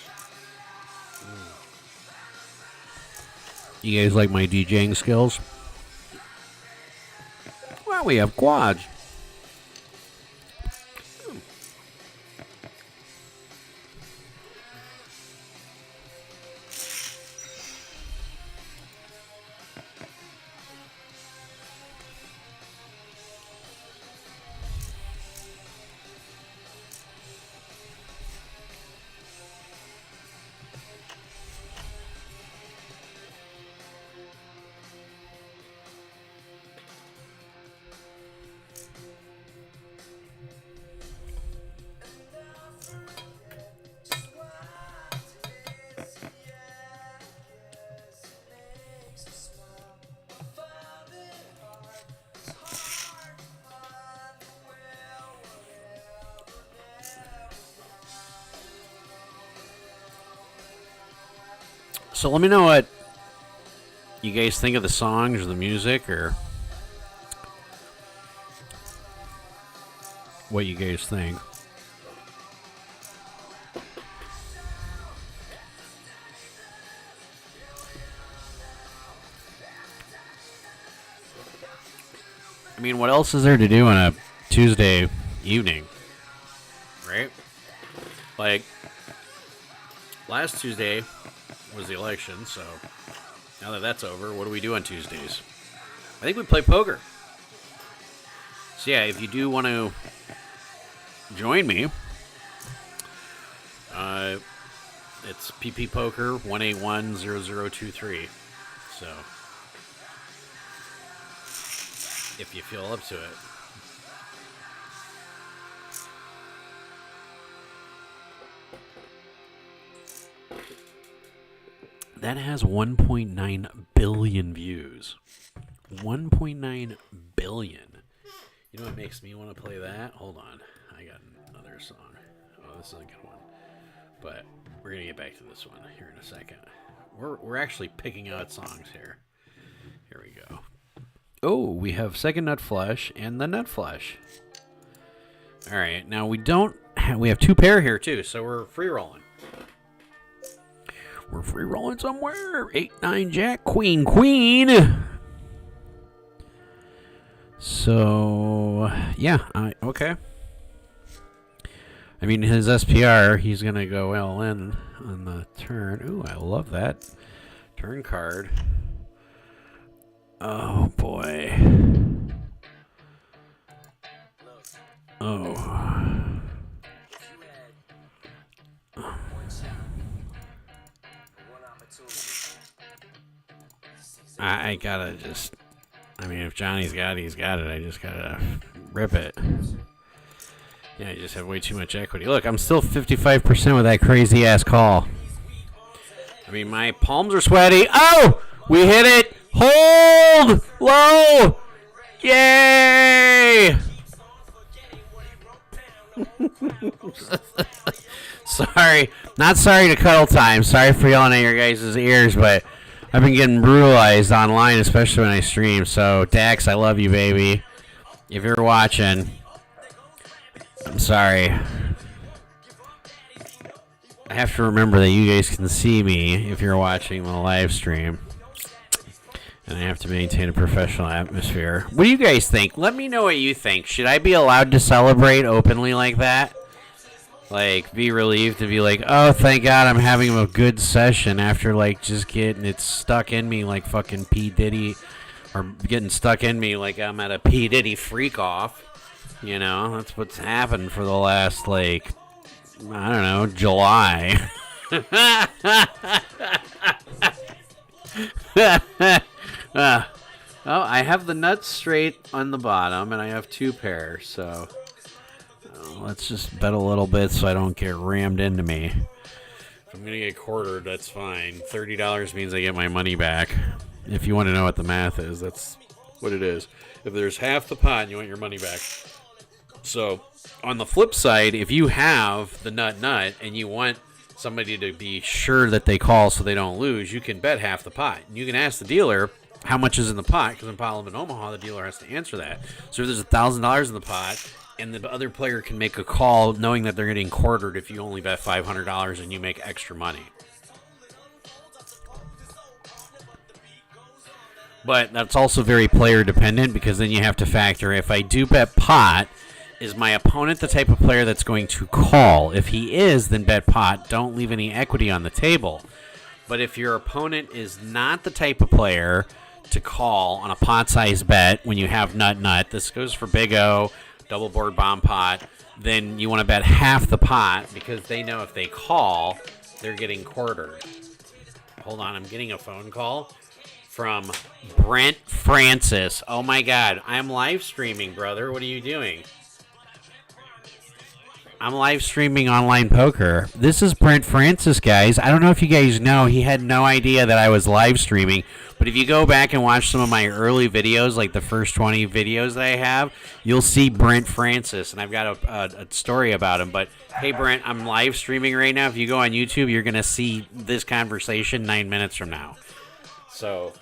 You guys like my DJing skills? Well, we have quads. So let me know what you guys think of the songs or the music, or what you guys think. I mean, what else is there to do on a Tuesday evening, right? Like, last Tuesday was the election, so now that that's over, what do we do on Tuesdays? I think we play poker. So yeah, if you do want to join me, it's pppoker 1810023. So if you feel up to it. That has 1.9 billion views. 1.9 billion. You know what makes me want to play that? Hold on. I got another song. Oh, this is a good one. But we're going to get back to this one here in a second. We're actually picking out songs here. Here we go. Oh, we have Second Nut Flush and the Nut Flush. All right. Now we have two pair here too, so we're free rolling. We're free rolling somewhere. 8-9 Jack, Queen. So, yeah, okay. I mean, his SPR, he's going to go all in on the turn. Ooh, I love that. Turn card. Oh, boy. Oh. I gotta just... I mean, if Johnny's got it, he's got it. I just gotta rip it. Yeah, I just have way too much equity. Look, I'm still 55% with that crazy-ass call. I mean, my palms are sweaty. Oh! We hit it! Hold! Low! Yay! Sorry. Not sorry to cuddle time. Sorry for yelling at your guys' ears, but I've been getting brutalized online, especially when I stream. So, Dax, I love you, baby. If you're watching, I'm sorry. I have to remember that you guys can see me if you're watching the live stream. And I have to maintain a professional atmosphere. What do you guys think? Let me know what you think. Should I be allowed to celebrate openly like that? Like, be relieved to be like, oh, thank God I'm having a good session after, like, just getting it stuck in me like fucking P. Diddy. Or getting stuck in me like I'm at a P. Diddy freak-off. You know, that's what's happened for the last, like, I don't know, July. Oh, I have the nuts straight on the bottom, and I have two pairs, so let's just bet a little bit so I don't get rammed into me. If I'm going to get quartered, that's fine. $30 means I get my money back. If you want to know what the math is, that's what it is. If there's half the pot, you want your money back. So, on the flip side, if you have the nut and you want somebody to be sure that they call so they don't lose, you can bet half the pot. And you can ask the dealer how much is in the pot, because in Parliament, Omaha, the dealer has to answer that. So if there's $1,000 in the pot, and the other player can make a call knowing that they're getting quartered if you only bet $500 and you make extra money. But that's also very player dependent, because then you have to factor, if I do bet pot, is my opponent the type of player that's going to call? If he is, then bet pot. Don't leave any equity on the table. But if your opponent is not the type of player to call on a pot-sized bet when you have nut, this goes for Big O, double board bomb pot, then you want to bet half the pot, because they know if they call, they're getting quartered. Hold on, I'm getting a phone call from Brent Francis. Oh my God, I'm live streaming, brother. What are you doing? I'm live streaming online poker. This is Brent Francis, guys. I don't know if you guys know, he had no idea that I was live streaming. But if you go back and watch some of my early videos, like the first 20 videos that I have, you'll see Brent Francis. And I've got a story about him. But hey, Brent, I'm live streaming right now. If you go on YouTube, you're going to see this conversation 9 minutes from now. So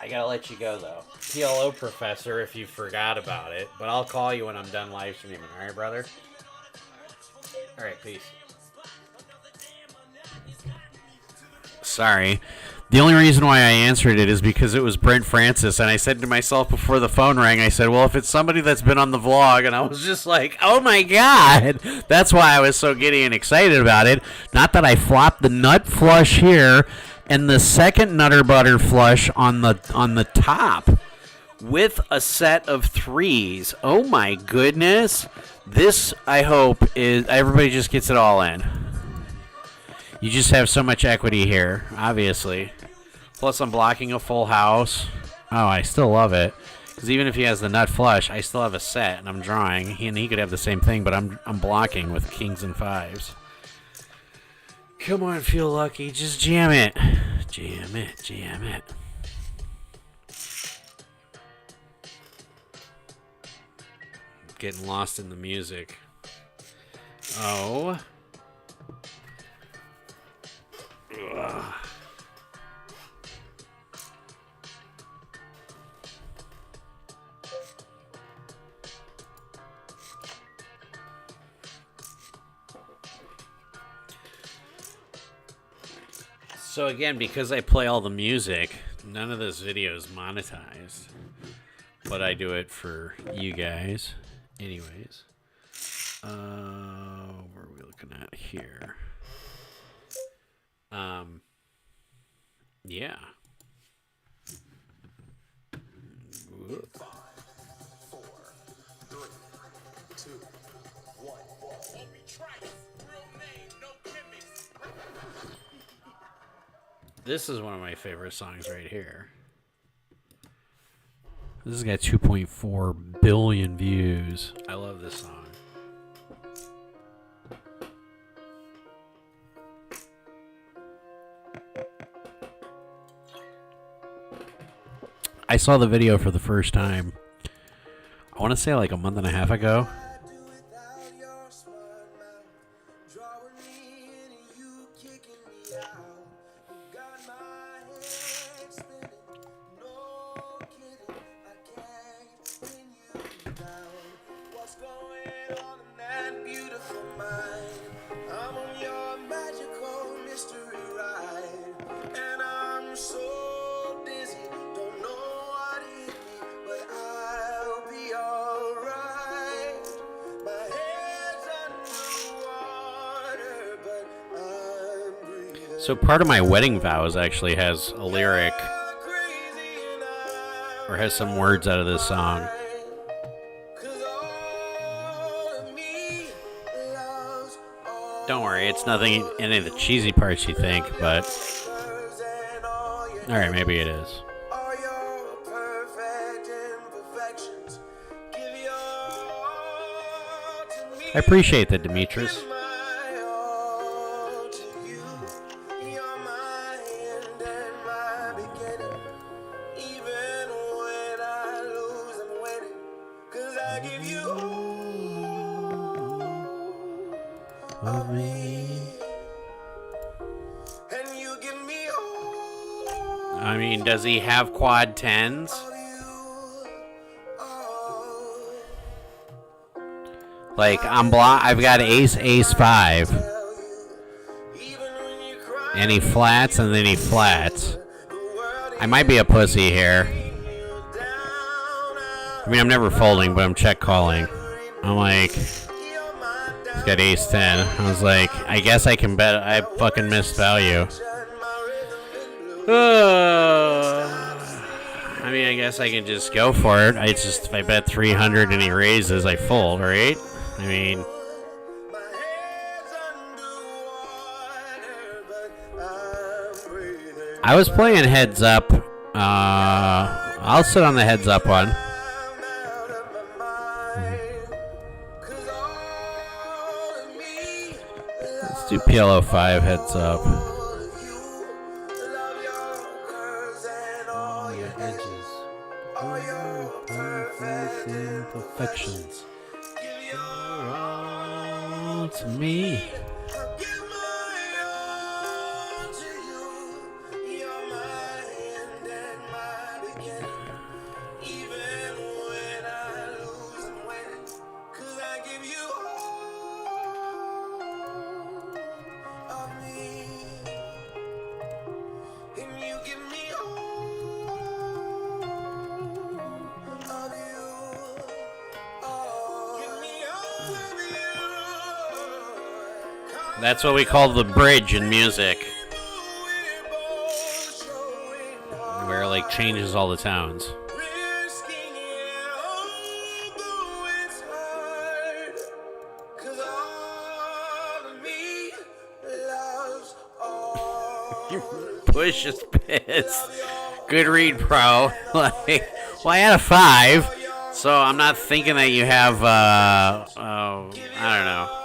I got to let you go, though. PLO professor, if you forgot about it. But I'll call you when I'm done live streaming. All right, brother? All right, peace. Sorry. The only reason why I answered it is because it was Brent Francis, and I said to myself before the phone rang, I said, well, if it's somebody that's been on the vlog, and I was just like, oh my God. That's why I was so giddy and excited about it. Not that I flopped the nut flush here and the second nutter butter flush on the top with a set of threes. Oh my goodness. This, I hope, is everybody just gets it all in. You just have so much equity here, obviously. Plus, I'm blocking a full house. Oh, I still love it. Because even if he has the nut flush, I still have a set, and I'm drawing. He could have the same thing, but I'm blocking with kings and fives. Come on, feel lucky. Just jam it. Jam it, jam it. Getting lost in the music. Oh. Ugh. So again, because I play all the music, none of this video is monetized. But I do it for you guys. Anyways. What are we looking at here? Yeah. Whoop. 5, 4, 3, 2, 1. This is one of my favorite songs right here. This has got 2.4 billion views. I love this song. I saw the video for the first time, I want to say like a month and a half ago. So part of my wedding vows actually has a lyric, or has some words out of this song. Don't worry, it's nothing, any of the cheesy parts you think, but alright, maybe it is. I appreciate that, Demetrius. Of me. I mean, does he have quad tens? Like, I've got ace, ace, 5. And he flats, and then he flats. I might be a pussy here. I mean, I'm never folding, but I'm check calling. I'm like, he's got ace 10. I was like, I guess I can bet. I fucking missed value. I mean, I guess I can just go for it. If I bet 300 and he raises, I fold, right? I mean, I was playing heads up. I'll sit on the heads up one. Let's do PLO6 heads up. All your edges, all your perfect imperfections. You're all to me. That's what we call the bridge in music, where it like changes all the tones. Push is pissed. Good read, pro. Like, well, I had a 5, so I'm not thinking that you have. I don't know.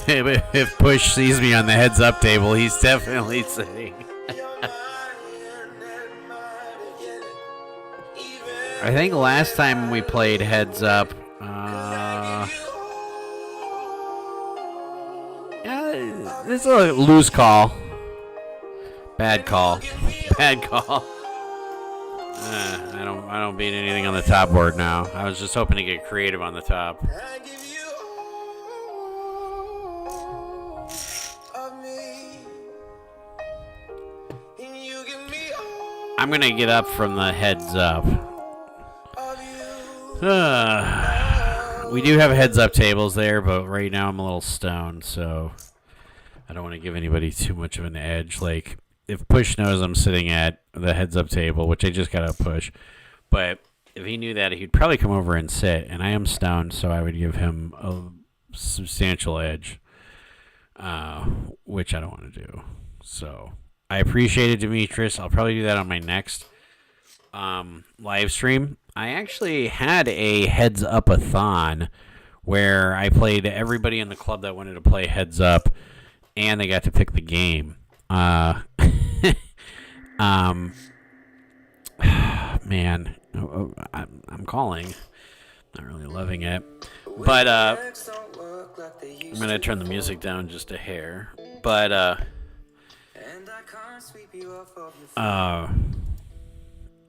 If Push sees me on the heads up table, he's definitely sitting. I think last time we played heads up, yeah, this is a loose call. Bad call. Bad call. I don't beat anything on the top board now. I was just hoping to get creative on the top. I'm going to get up from the heads up. We do have heads up tables there, but right now I'm a little stoned, so I don't want to give anybody too much of an edge. Like, if Push knows I'm sitting at the heads up table, which I just got to push, but if he knew that, he'd probably come over and sit, and I am stoned, so I would give him a substantial edge, which I don't want to do. So I appreciate it, Demetrius. I'll probably do that on my next live stream. I actually had a heads up-a-thon where I played everybody in the club that wanted to play heads up, and they got to pick the game. Man, I'm calling. Not really loving it. But I'm going to turn the music down just a hair. But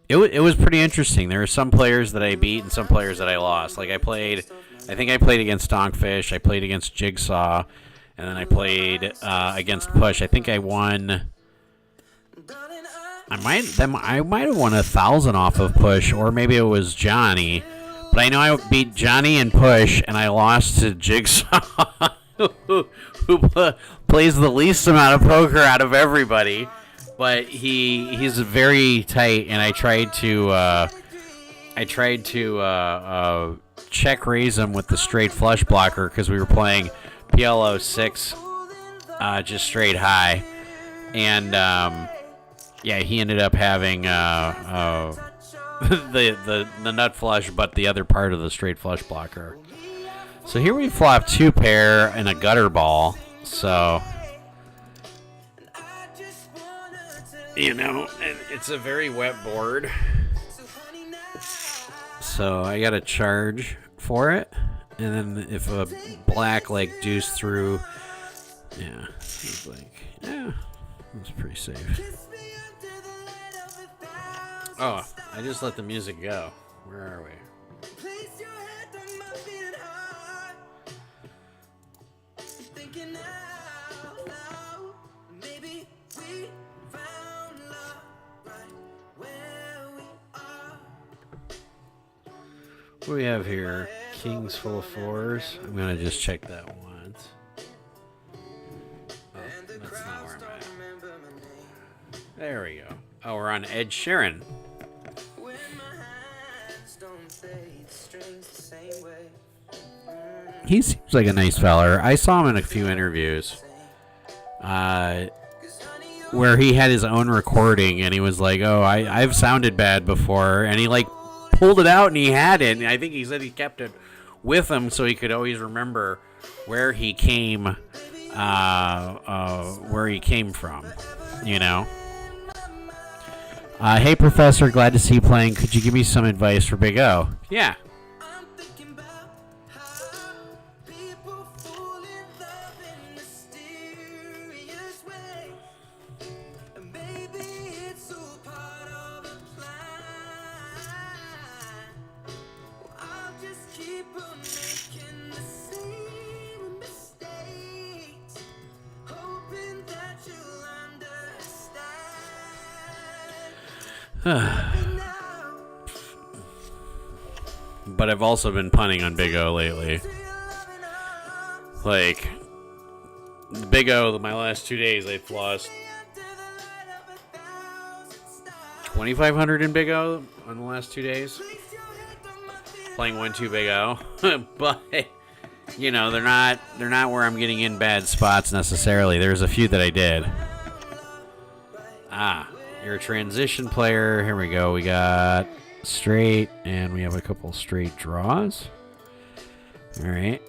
it was pretty interesting. There were some players that I beat and some players that I lost. Like I think I played against Stonkfish, I played against Jigsaw, and then I played against Push. I think I won. I might have won 1,000 off of Push, or maybe it was Johnny. But I know I beat Johnny and Push, and I lost to Jigsaw, who plays the least amount of poker out of everybody. But he's very tight, and I tried to check raise him with the straight flush blocker because we were playing PLO6 just straight high, and yeah, he ended up having the nut flush, but the other part of the straight flush blocker. So here we flop 2 pair and a gutter ball. So, you know, it's a very wet board. So I got to charge for it. And then if a black like deuce through, yeah, he's like, yeah, That's pretty safe. Oh, I just let the music go. Where are we? What do we have here? Kings full of fours. I'm gonna just check that once. Oh, that's not where I'm at. There we go. Oh, we're on Ed Sheeran. He seems like a nice feller. I saw him in a few interviews. Where he had his own recording and he was like, "Oh, I've sounded bad before," and he like pulled it out and he had it, and I think he said he kept it with him so he could always remember where he came from, you know. Hey Professor, glad to see you playing. Could you give me some advice for Big O? Yeah. But I've also been punting on Big O lately. Like, Big O, my last 2 days, I've lost 2,500 in Big O on the last 2 days. Playing 1-2 Big O. But, you know, they're not where I'm getting in bad spots necessarily. There's a few that I did. You're a transition player. Here we go. We got straight, and we have a couple straight draws. All right.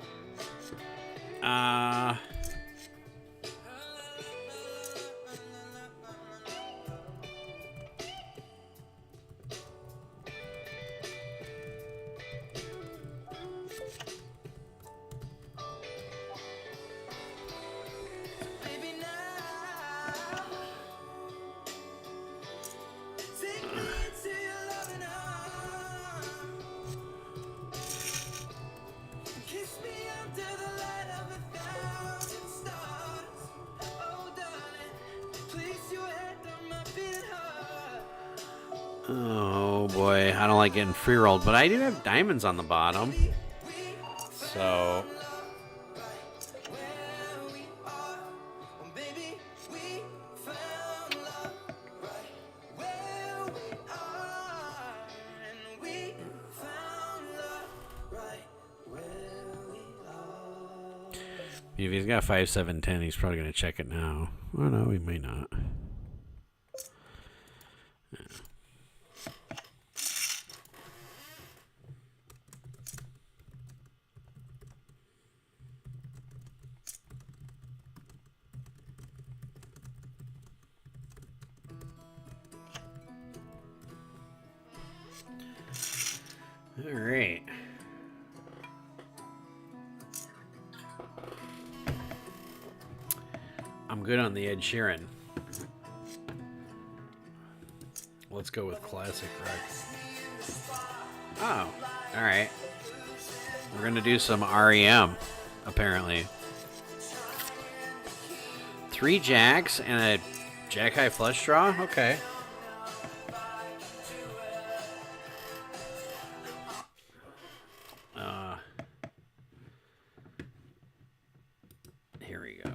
Oh boy, I don't like getting free rolled, but I do have diamonds on the bottom. So if he's got 5, 7, 10, he's probably gonna check it now. Oh no, he may not. All right. I'm good on the Ed Sheeran. Let's go with classic rock. Oh, all right. We're going to do some REM, apparently. 3 jacks and a jack high flush draw? Okay. Here we go.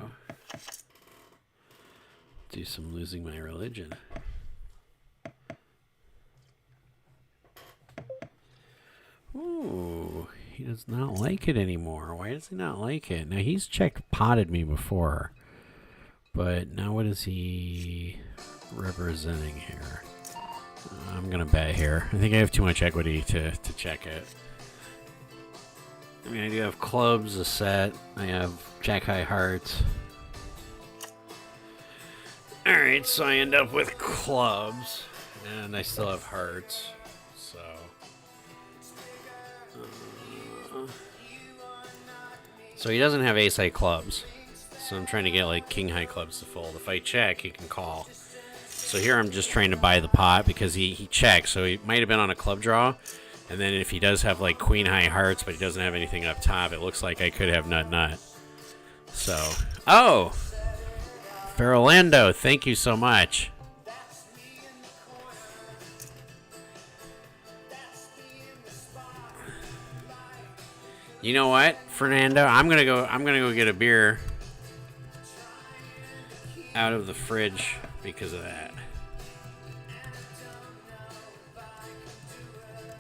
Do some losing my religion. Ooh, he does not like it anymore. Why does he not like it? Now, he's potted me before. But now what is he representing here? I'm going to bet here. I think I have too much equity to check it. I mean, I do have clubs, a set. I have jack high hearts. Alright, so I end up with clubs. And I still have hearts. So. So he doesn't have ace high clubs. So I'm trying to get like king high clubs to fold. If I check, he can call. So here I'm just trying to buy the pot because he checked. So he might have been on a club draw. And then if he does have like queen high hearts, but he doesn't have anything up top, it looks like I could have nut. So, oh, Ferrolando, thank you so much. You know what, Fernando? I'm gonna go get a beer out of the fridge because of that.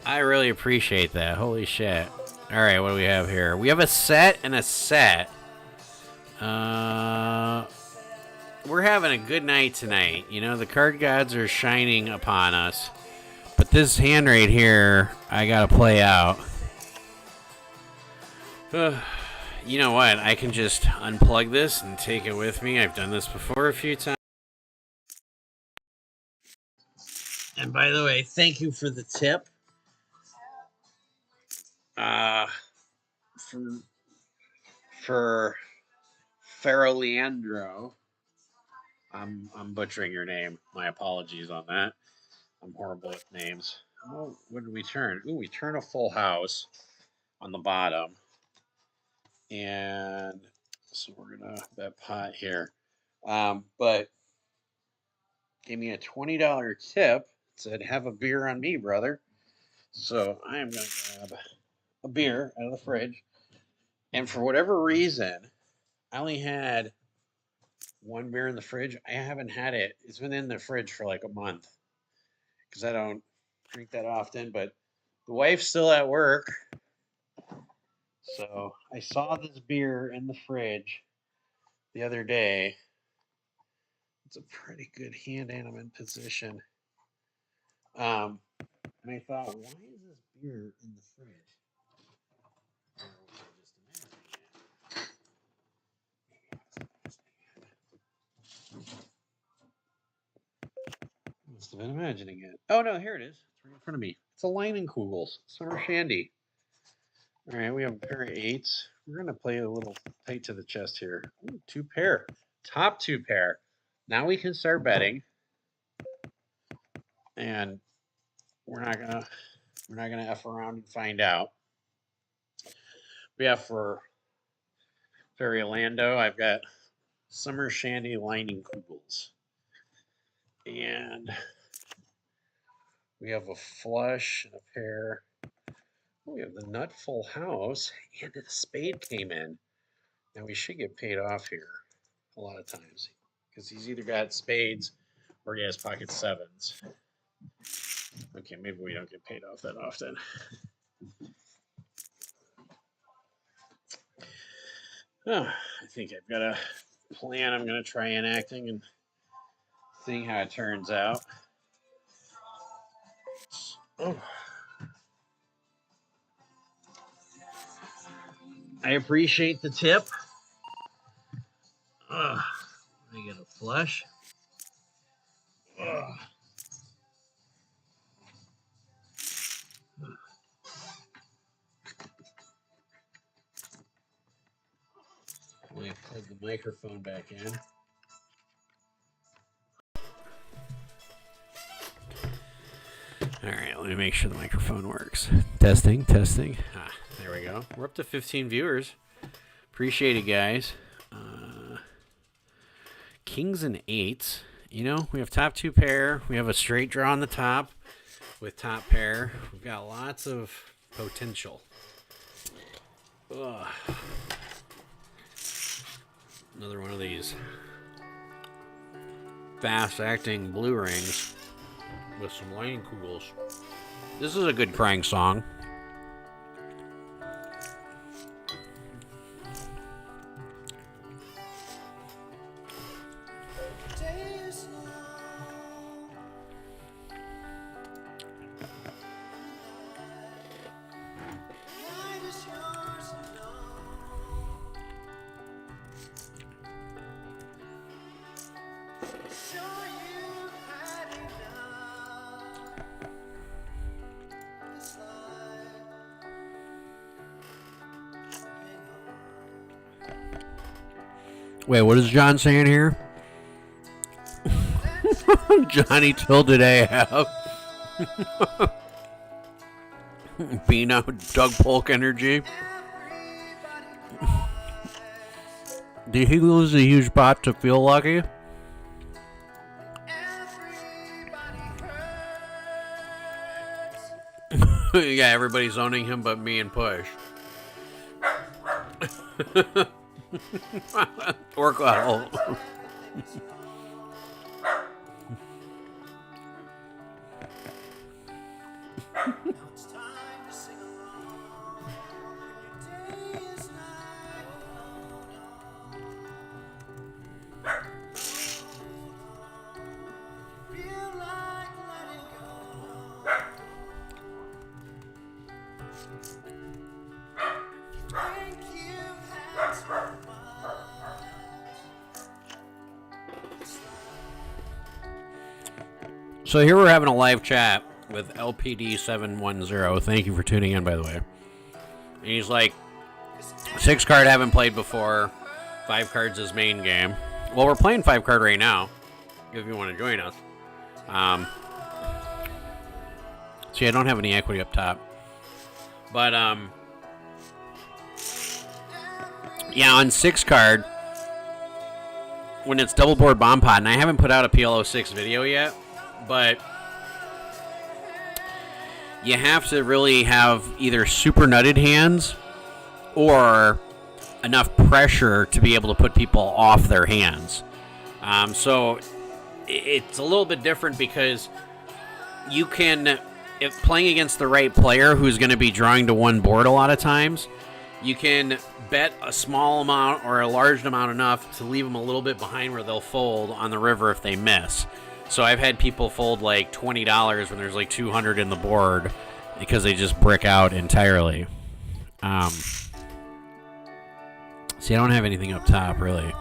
I really appreciate that. Holy shit. Alright, what do we have here? We have a set and a set. We're having a good night tonight. You know, the card gods are shining upon us. But this hand right here, I gotta play out. You know what? I can just unplug this and take it with me. I've done this before a few times. And by the way, thank you for the tip. For Pharaoh Leandro. I'm butchering your name. My apologies on that. I'm horrible at names. Oh, what did we turn? Ooh, we turn a full house on the bottom. And so we're gonna bet pot here. But gave me a $20 tip. Said, have a beer on me, brother. So I am gonna grab a beer out of the fridge. And for whatever reason, I only had one beer in the fridge. I haven't had it. It's been in the fridge for like a month because I don't drink that often. But the wife's still at work. So I saw this beer in the fridge the other day. It's a pretty good hand animate position. And I thought, why is this beer in the fridge? Must have been imagining it. Oh no, here it is. It's right in front of me. It's a Leinenkugels Summer Shandy. All right, we have a pair of eights. We're gonna play a little tight to the chest here. Ooh, two pair, top two pair. Now we can start betting, and we're not gonna f around and find out. We have for Ferry Orlando. I've got Summer Shandy Leinenkugels, and we have a flush and a pair. Oh, we have the nut full house, and the spade came in. Now we should get paid off here a lot of times because he's either got spades or he has pocket sevens. Okay, maybe we don't get paid off that often. Oh, I think I've got a plan I'm going to try enacting and seeing how it turns out. Oh. I appreciate the tip. I get a flush. Let me plug the microphone back in. All right, let me make sure the microphone works. Testing. There we go. We're up to 15 viewers. Appreciate it, guys. Kings and eights. You know, we have top two pair. We have a straight draw on the top with top pair. We've got lots of potential. Ugh. Another one of these fast-acting blue rings with some Leinenkugels. This is a good crying song. Wait, what is John saying here? Johnny tilted AF. Bino, Doug Polk energy. Did he lose a huge pot to feel lucky? Yeah, everybody's owning him but me and Push. Work out. So here we're having a live chat with LPD710. Thank you for tuning in, by the way. And he's like, 6 card haven't played before. 5 cards is main game. Well, we're playing 5 card right now, if you want to join us. See, I don't have any equity up top. But, yeah, on 6 card, when it's double board bomb pot, and I haven't put out a PLO6 video yet, but you have to really have either super nutted hands or enough pressure to be able to put people off their hands. So it's a little bit different because you can, if playing against the right player who's going to be drawing to one board a lot of times, you can bet a small amount or a large amount enough to leave them a little bit behind where they'll fold on the river if they miss. So I've had people fold like $20 when there's like 200 in the board because they just brick out entirely. See, I don't have anything up top, really.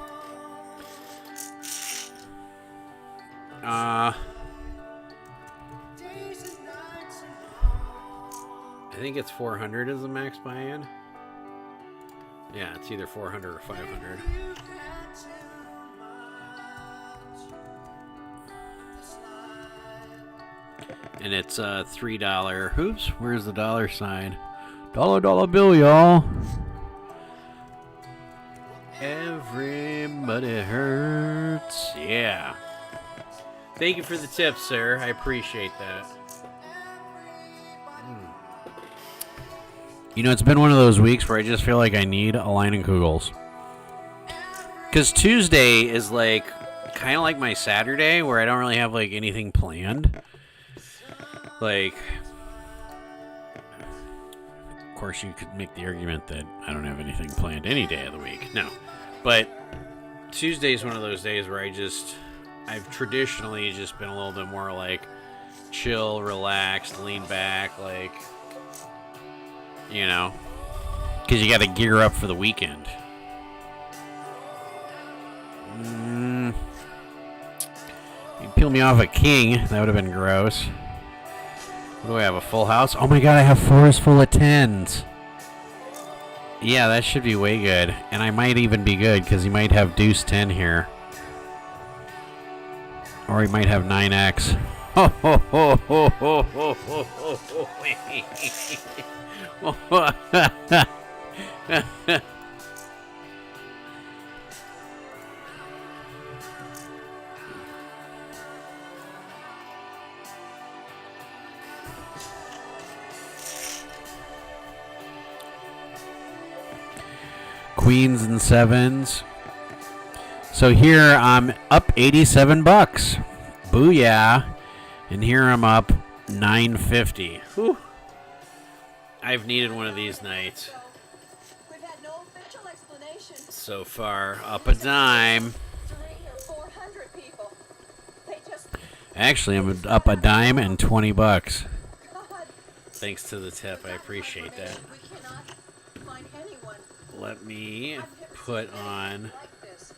I think it's 400 is the max buy-in. Yeah, it's either 400 or 500. And it's a $3. Oops, where's the dollar sign? Dollar bill, y'all. Everybody hurts. Yeah. Thank you for the tip, sir. I appreciate that. You know, it's been one of those weeks where I just feel like I need a line and kugels. Because Tuesday is like kind of like my Saturday where I don't really have like anything planned. Like, of course, you could make the argument that I don't have anything planned any day of the week. No. But Tuesday is one of those days where I've traditionally just been a little bit more like chill, relaxed, lean back, like, you know, because you got to gear up for the weekend. You peel me off a king, that would have been gross. What do I have, a full house? Oh my god, I have 4s full of 10s. Yeah, that should be way good. And I might even be good, because he might have deuce 10 here. Or he might have 9x. Ho, ho, ho, ho, ho, ho, ho, ho, ho. Queens and 7s. So here I'm up $87. Booyah. And here I'm up $9.50. Whew. I've needed one of these nights. We've had no official explanation. So far, up a dime. 300 or 400 people. They just Actually, I'm up a dime and $20. God. Thanks to the tip. I appreciate that. We cannot find anyone. Let me I've never put seen on... anything like this.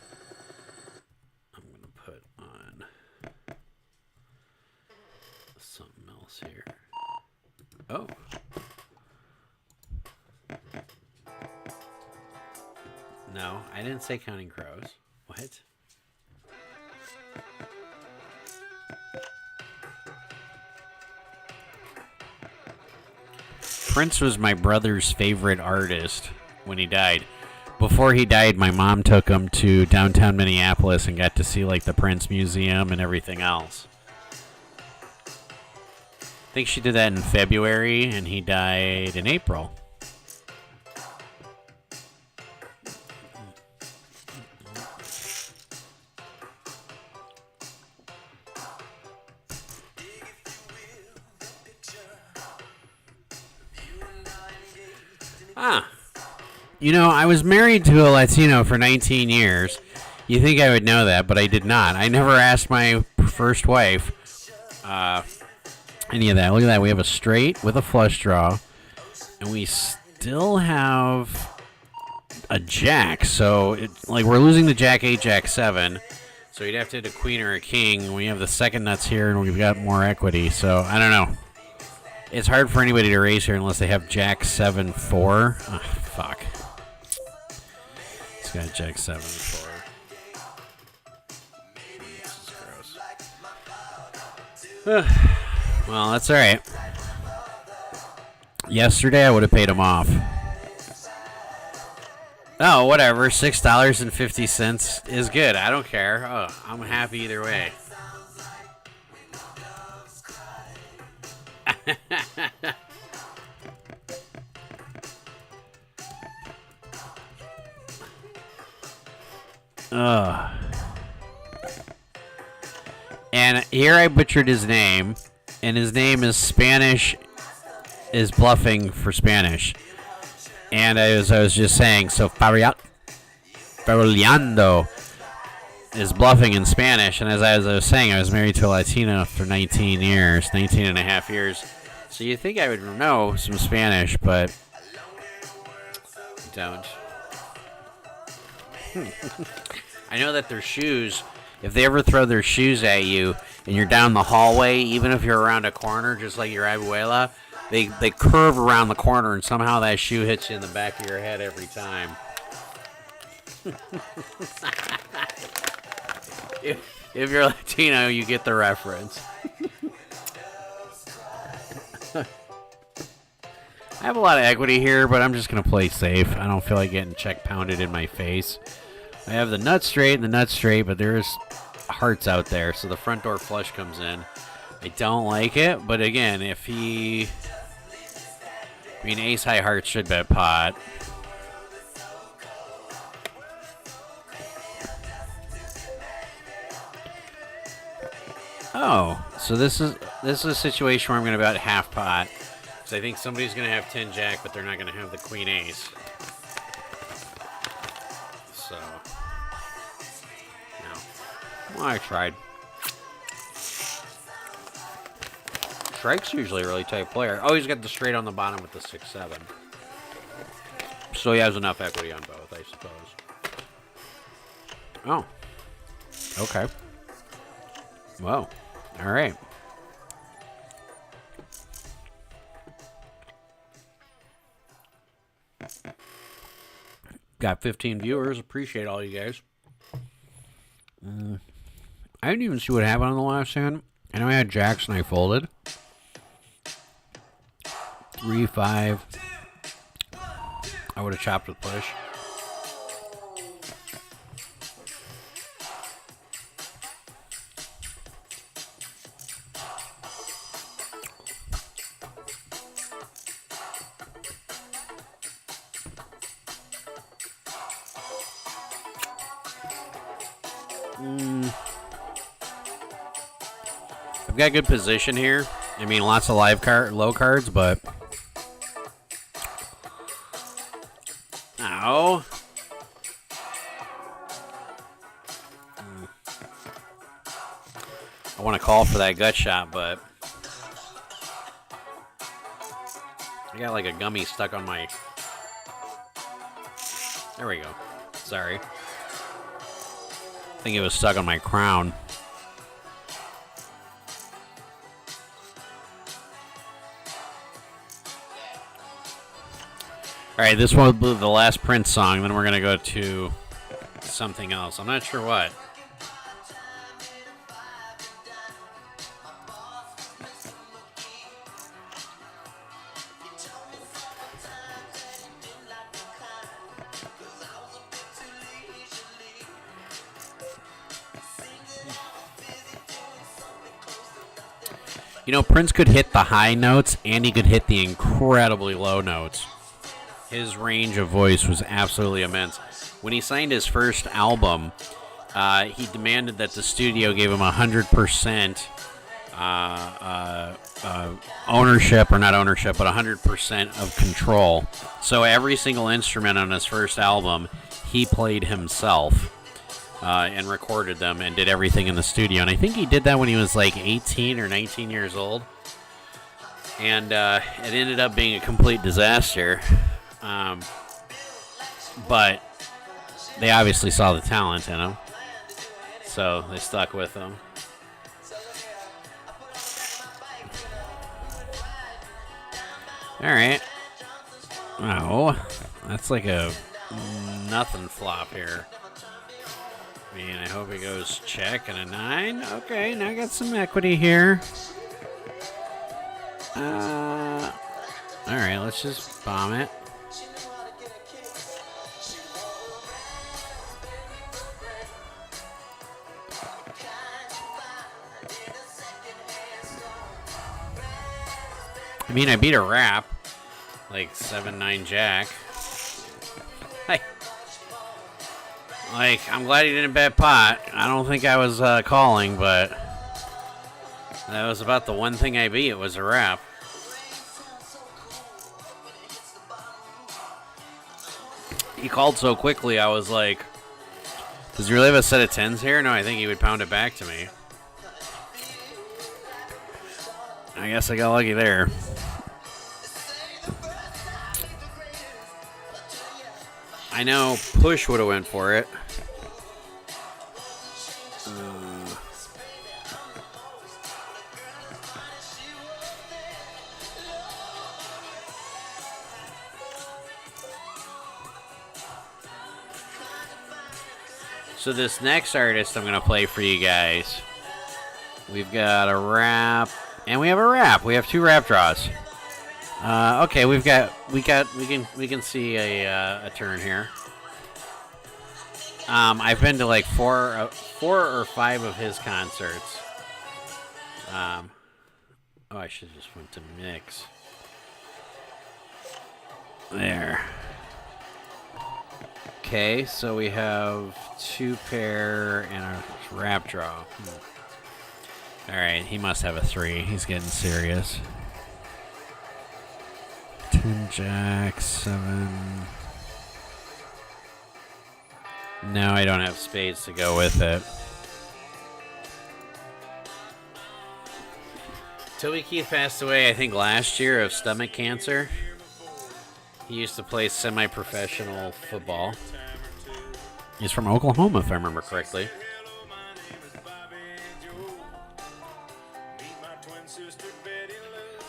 I'm going to put on something else here. Oh. No, I didn't say Counting Crows. What? Prince was my brother's favorite artist when he died. Before he died, my mom took him to downtown Minneapolis and got to see like the Prince Museum and everything else. I think she did that in February, and he died in April. Ah. You know, I was married to a Latino for 19 years. You think I would know that, but I did not. I never asked my first wife any of that. Look at that. We have a straight with a flush draw, and we still have a jack. So, we're losing the jack 8, jack 7. So, you'd have to hit a queen or a king. We have the second nuts here, and we've got more equity. So, I don't know. It's hard for anybody to raise here unless they have jack 7, 4. Oh, fuck. It's got jack 7, 4. This is gross. Well, that's all right. Yesterday, I would have paid him off. Oh, whatever. $6.50 is good. I don't care. Oh, I'm happy either way. And here I butchered his name, and his name is Spanish, is bluffing for Spanish. And as I was just saying, so Faroleando is bluffing in Spanish, and as I was saying, I was married to a Latina for 19 and a half years. So you think I would know some Spanish, but I don't. I know that their shoes, if they ever throw their shoes at you and you're down the hallway, even if you're around a corner, just like your abuela, they curve around the corner and somehow that shoe hits you in the back of your head every time. If you're Latino, you get the reference. I have a lot of equity here, but I'm just going to play safe. I don't feel like getting check pounded in my face. I have the nut straight and the nut straight, but there's hearts out there, so the front door flush comes in. I don't like it, but again, if he... I mean, ace high hearts should bet pot. Oh, so this is a situation where I'm going to bet half pot. Because I think somebody's going to have 10 jack, but they're not going to have the queen ace. So, no. Well, I tried. Shrike's usually a really tight player. Oh, he's got the straight on the bottom with the 6-7. So he has enough equity on both, I suppose. Oh. Okay. Whoa. All right. Got 15 viewers. Appreciate all you guys. I didn't even see what happened on the last hand. I know I had jacks and I folded. 3-5. I would have chopped with push. I've got good position here. I mean, lots of low cards, but... Ow. I want to call for that gut shot, but... I got like a gummy stuck on my... There we go. Sorry. I think it was stuck on my crown. Alright, this one will be the last Prince song, then we're going to go to something else. I'm not sure what. You know, Prince could hit the high notes and he could hit the incredibly low notes. His range of voice was absolutely immense. When he signed his first album, he demanded that the studio gave him 100% ownership, or not ownership, but 100% of control. So every single instrument on his first album, he played himself. And recorded them and did everything in the studio. And I think he did that when he was like 18 or 19 years old. And it ended up being a complete disaster. But they obviously saw the talent in him. So they stuck with him. Alright. Oh, that's like a nothing flop here. Man, I hope it goes check and a 9. Okay, now I got some equity here. Alright, let's just bomb it. I mean, I beat a rap. Like 7-9 jack. Hey. Like, I'm glad he didn't bet pot. I don't think I was calling, but that was about the one thing I beat. It was a wrap. He called so quickly, I was like, does he really have a set of 10s here? No, I think he would pound it back to me. I guess I got lucky there. I know Push would have went for it. So this next artist I'm going to play for you guys. We've got a rap, and we have a rap. We have 2 rap draws. Okay, we can see a turn here. I've been to like 4 or 5 of his concerts. Oh, I should have just went to mix. There. Okay, so we have 2 pair and a rap draw. All right, he must have a 3. He's getting serious. 10 jack, 7. No, I don't have spades to go with it. Toby Keith passed away, I think, last year of stomach cancer. He used to play semi-professional football. He's from Oklahoma, if I remember correctly.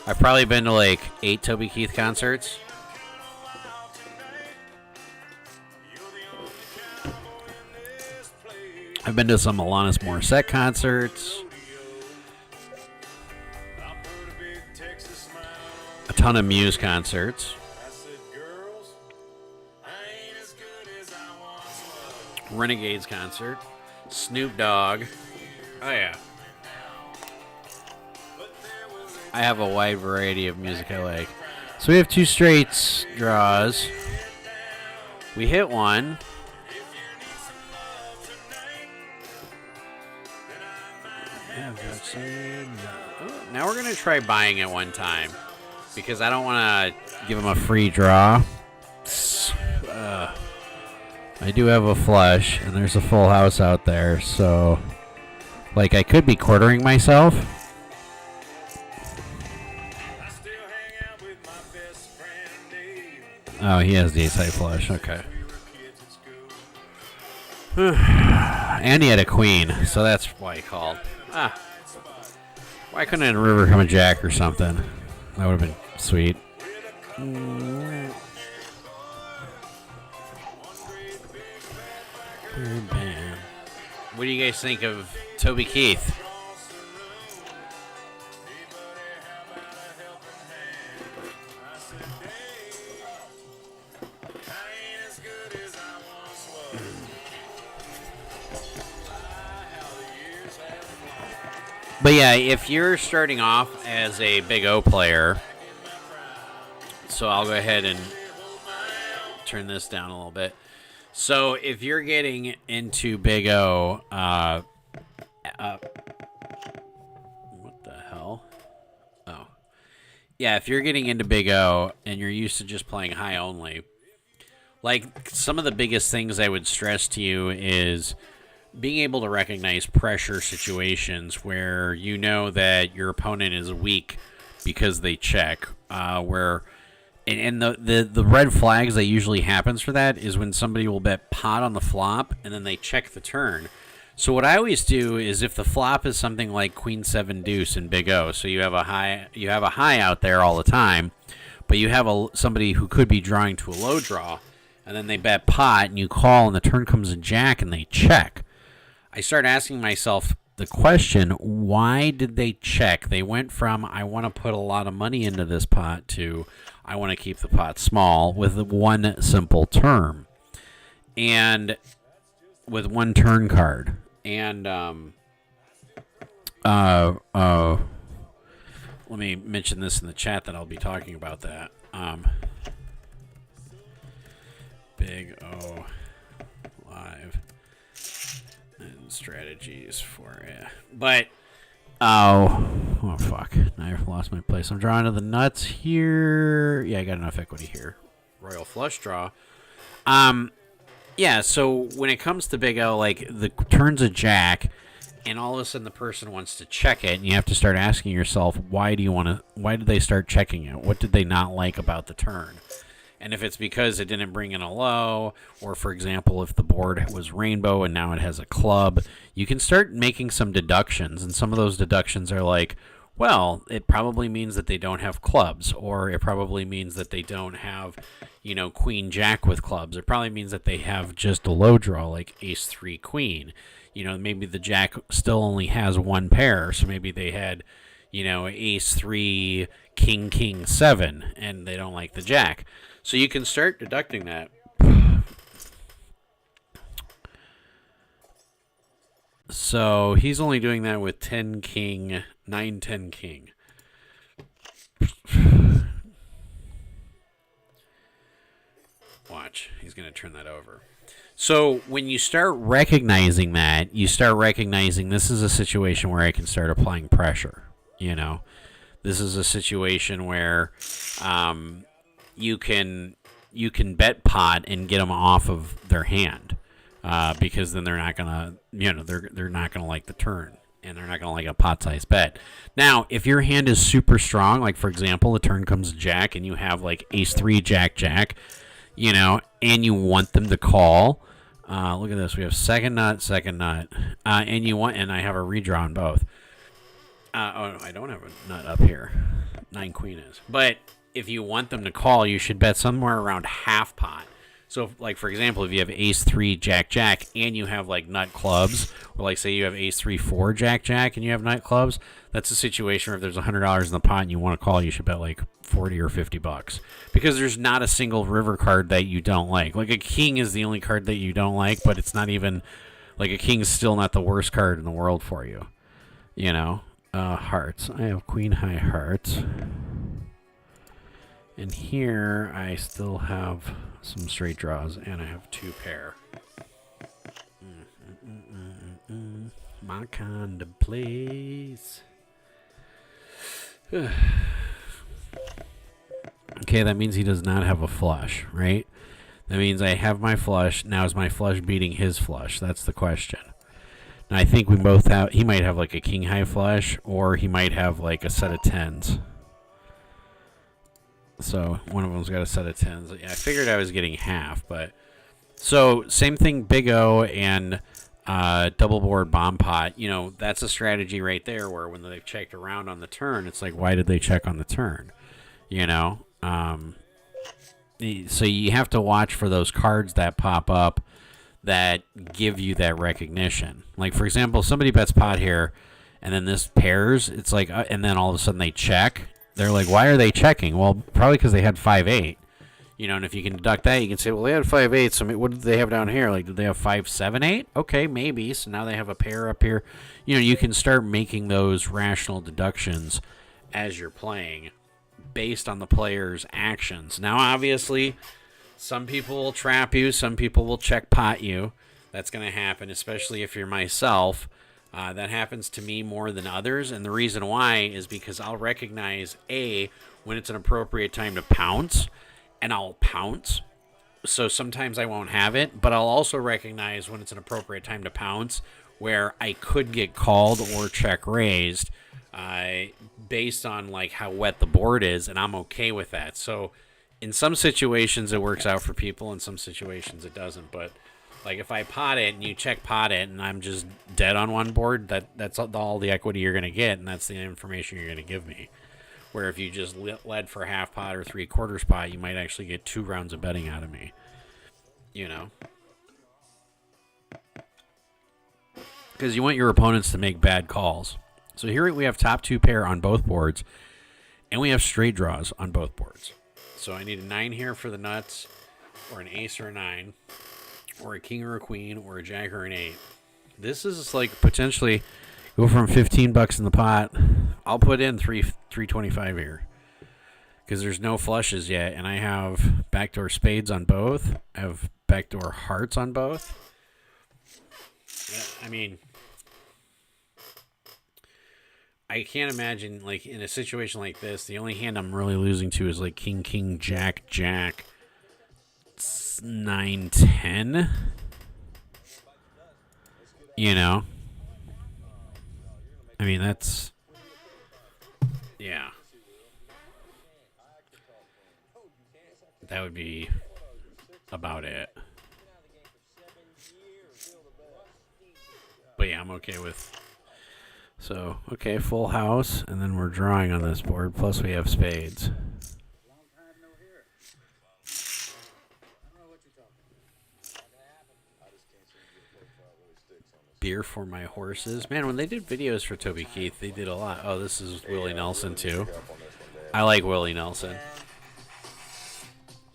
I've probably been to like 8 Toby Keith concerts. I've been to some Alanis Morissette concerts. A ton of Muse concerts. Renegades concert. Snoop Dogg. Oh yeah. I have a wide variety of music I like. So we have 2 straights draws. We hit one. Now we're going to try buying it one time, because I don't want to give him a free draw. I do have a flush, and there's a full house out there, so like I could be quartering myself. Oh, he has the ace-high flush. Okay. And he had a queen, so that's why he called. Why couldn't a river come a jack or something? That would have been sweet. What do you guys think of Toby Keith? But yeah, if you're starting off as a Big O player, so I'll go ahead and turn this down a little bit. So if you're getting into Big O, what the hell? Oh. Yeah, if you're getting into Big O and you're used to just playing high only, like some of the biggest things I would stress to you is being able to recognize pressure situations where you know that your opponent is weak because they check. And the red flags that usually happens for that is when somebody will bet pot on the flop and then they check the turn. So what I always do is if the flop is something like Queen 7 Deuce in Big O, so you have a high out there all the time, but you have somebody who could be drawing to a low draw, and then they bet pot and you call and the turn comes a jack and they check. I start asking myself the question, why did they check? They went from, I want to put a lot of money into this pot to, I want to keep the pot small with one simple term. And with one turn card. And let me mention this in the chat that I'll be talking about that. Big O Live. Strategies for it, but oh fuck! Now I've lost my place. I'm drawing to the nuts here. Yeah, I got enough equity here. Royal flush draw. Yeah. So when it comes to Big O, like the turn's a jack, and all of a sudden the person wants to check it, and you have to start asking yourself, why did they start checking it? What did they not like about the turn? And if it's because it didn't bring in a low, or for example, if the board was rainbow and now it has a club, you can start making some deductions. And some of those deductions are like, well, it probably means that they don't have clubs, or it probably means that they don't have, Queen Jack with clubs. It probably means that they have just a low draw, like Ace 3 Queen. Maybe the Jack still only has one pair, so maybe they had, Ace 3 King 7, and they don't like the Jack. So you can start deducting that. So he's only doing that with 10 King, 9 10 King. Watch, he's going to turn that over. So when you start recognizing that, you start recognizing this is a situation where I can start applying pressure. This is a situation where you can bet pot and get them off of their hand, because then they're not gonna they're not gonna like the turn, and they're not gonna like a pot size bet. Now, if your hand is super strong, like for example, the turn comes Jack and you have like Ace 3 Jack, and you want them to call. Look at this. We have second nut, and I have a redraw on both. Oh, I don't have a nut up here. 9 Queen is, but if you want them to call, you should bet somewhere around half pot. So, like, for example, if you have Ace 3 Jack and you have, like, nut clubs, or, like, say you have Ace 3 4 Jack and you have nut clubs, that's a situation where if there's $100 in the pot and you want to call, you should bet, like, 40 or $50. Because there's not a single river card that you don't like. Like, a king is the only card that you don't like, but it's not even, like, a king's still not the worst card in the world for you. Hearts. I have Queen High Hearts. And here I still have some straight draws, and I have 2 pair. My kind of place. Okay, that means he does not have a flush, right? That means I have my flush. Now is my flush beating his flush? That's the question. Now I think we both have, he might have like a king high flush, or he might have like a set of 10s. So one of them's got a set of 10s. Yeah, I figured I was getting half, but so same thing, Big O and double board bomb pot. That's a strategy right there where when they've checked around on the turn, it's like, why did they check on the turn? So you have to watch for those cards that pop up that give you that recognition. Like, for example, somebody bets pot here, and then this pairs. It's like, and then all of a sudden they check. They're like, why are they checking? Well, probably because they had 5-8. You know, and if you can deduct that, you can say, well, they had 5-8. So what did they have down here? Like, did they have 5-7-8? Okay, maybe. So now they have a pair up here. You know, you can start making those rational deductions as you're playing based on the player's actions. Now, obviously, some people will trap you. Some people will check pot you. That's going to happen, especially if you're myself. That happens to me more than others. And the reason why is because I'll recognize, A, when it's an appropriate time to pounce, and I'll pounce. So sometimes I won't have it, but I'll also recognize when it's an appropriate time to pounce where I could get called or check raised based on like how wet the board is, and I'm okay with that. So in some situations it works out for people, in some situations it doesn't. But like if I pot it and you check pot it and I'm just dead on one board, that's all the equity you're going to get, and that's the information you're going to give me. Where if you just led for half pot or 3/4 pot, you might actually get 2 rounds of betting out of me. You know? Because you want your opponents to make bad calls. So here we have top 2 pair on both boards, and we have straight draws on both boards. So I need a 9 here for the nuts, or an ace or a 9, or a king or a queen, or a jack or an 8. This is like potentially go from $15 in the pot. I'll put in $325 here because there's no flushes yet, and I have backdoor spades on both. I have backdoor hearts on both. I mean, I can't imagine, like, in a situation like this, the only hand I'm really losing to is, like, king, king, jack, jack, 9, 10. You know? I mean, that's... Yeah. That would be about it. But yeah, I'm okay with... So, okay, full house, and then we're drawing on this board, plus we have spades. Beer for my horses. Man, when they did videos for Toby Keith, they did a lot. Oh, this is Willie Nelson, too. I like Willie Nelson.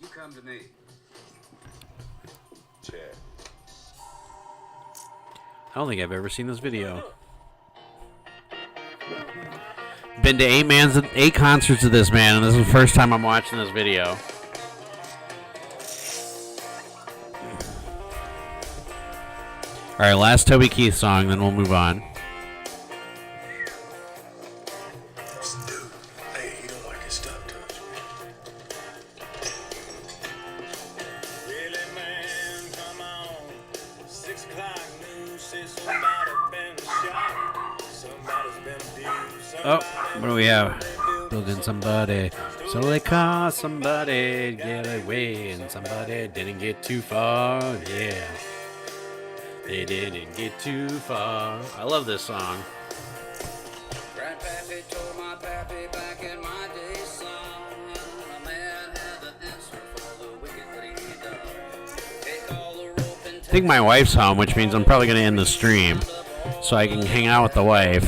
You come to me. Check. I don't think I've ever seen this video. Been to 8 concerts of this man, and this is the first time I'm watching this video. All right, last Toby Keith song, then we'll move on. Dude, hey, he don't like his stuff touched. Really, man, come on. 6 o'clock news says somebody been shot. Somebody's been abused. Oh, what do we have? Building somebody. So they caught somebody to get away, and somebody didn't get too far. Yeah. They didn't get too far. I love this song. Grandpappy told my pappy back in my day, son, a man had an answer for the wicked that he done. Take all the rope and I think my wife's home, which means I'm probably going to end the stream so I can hang out with the wife.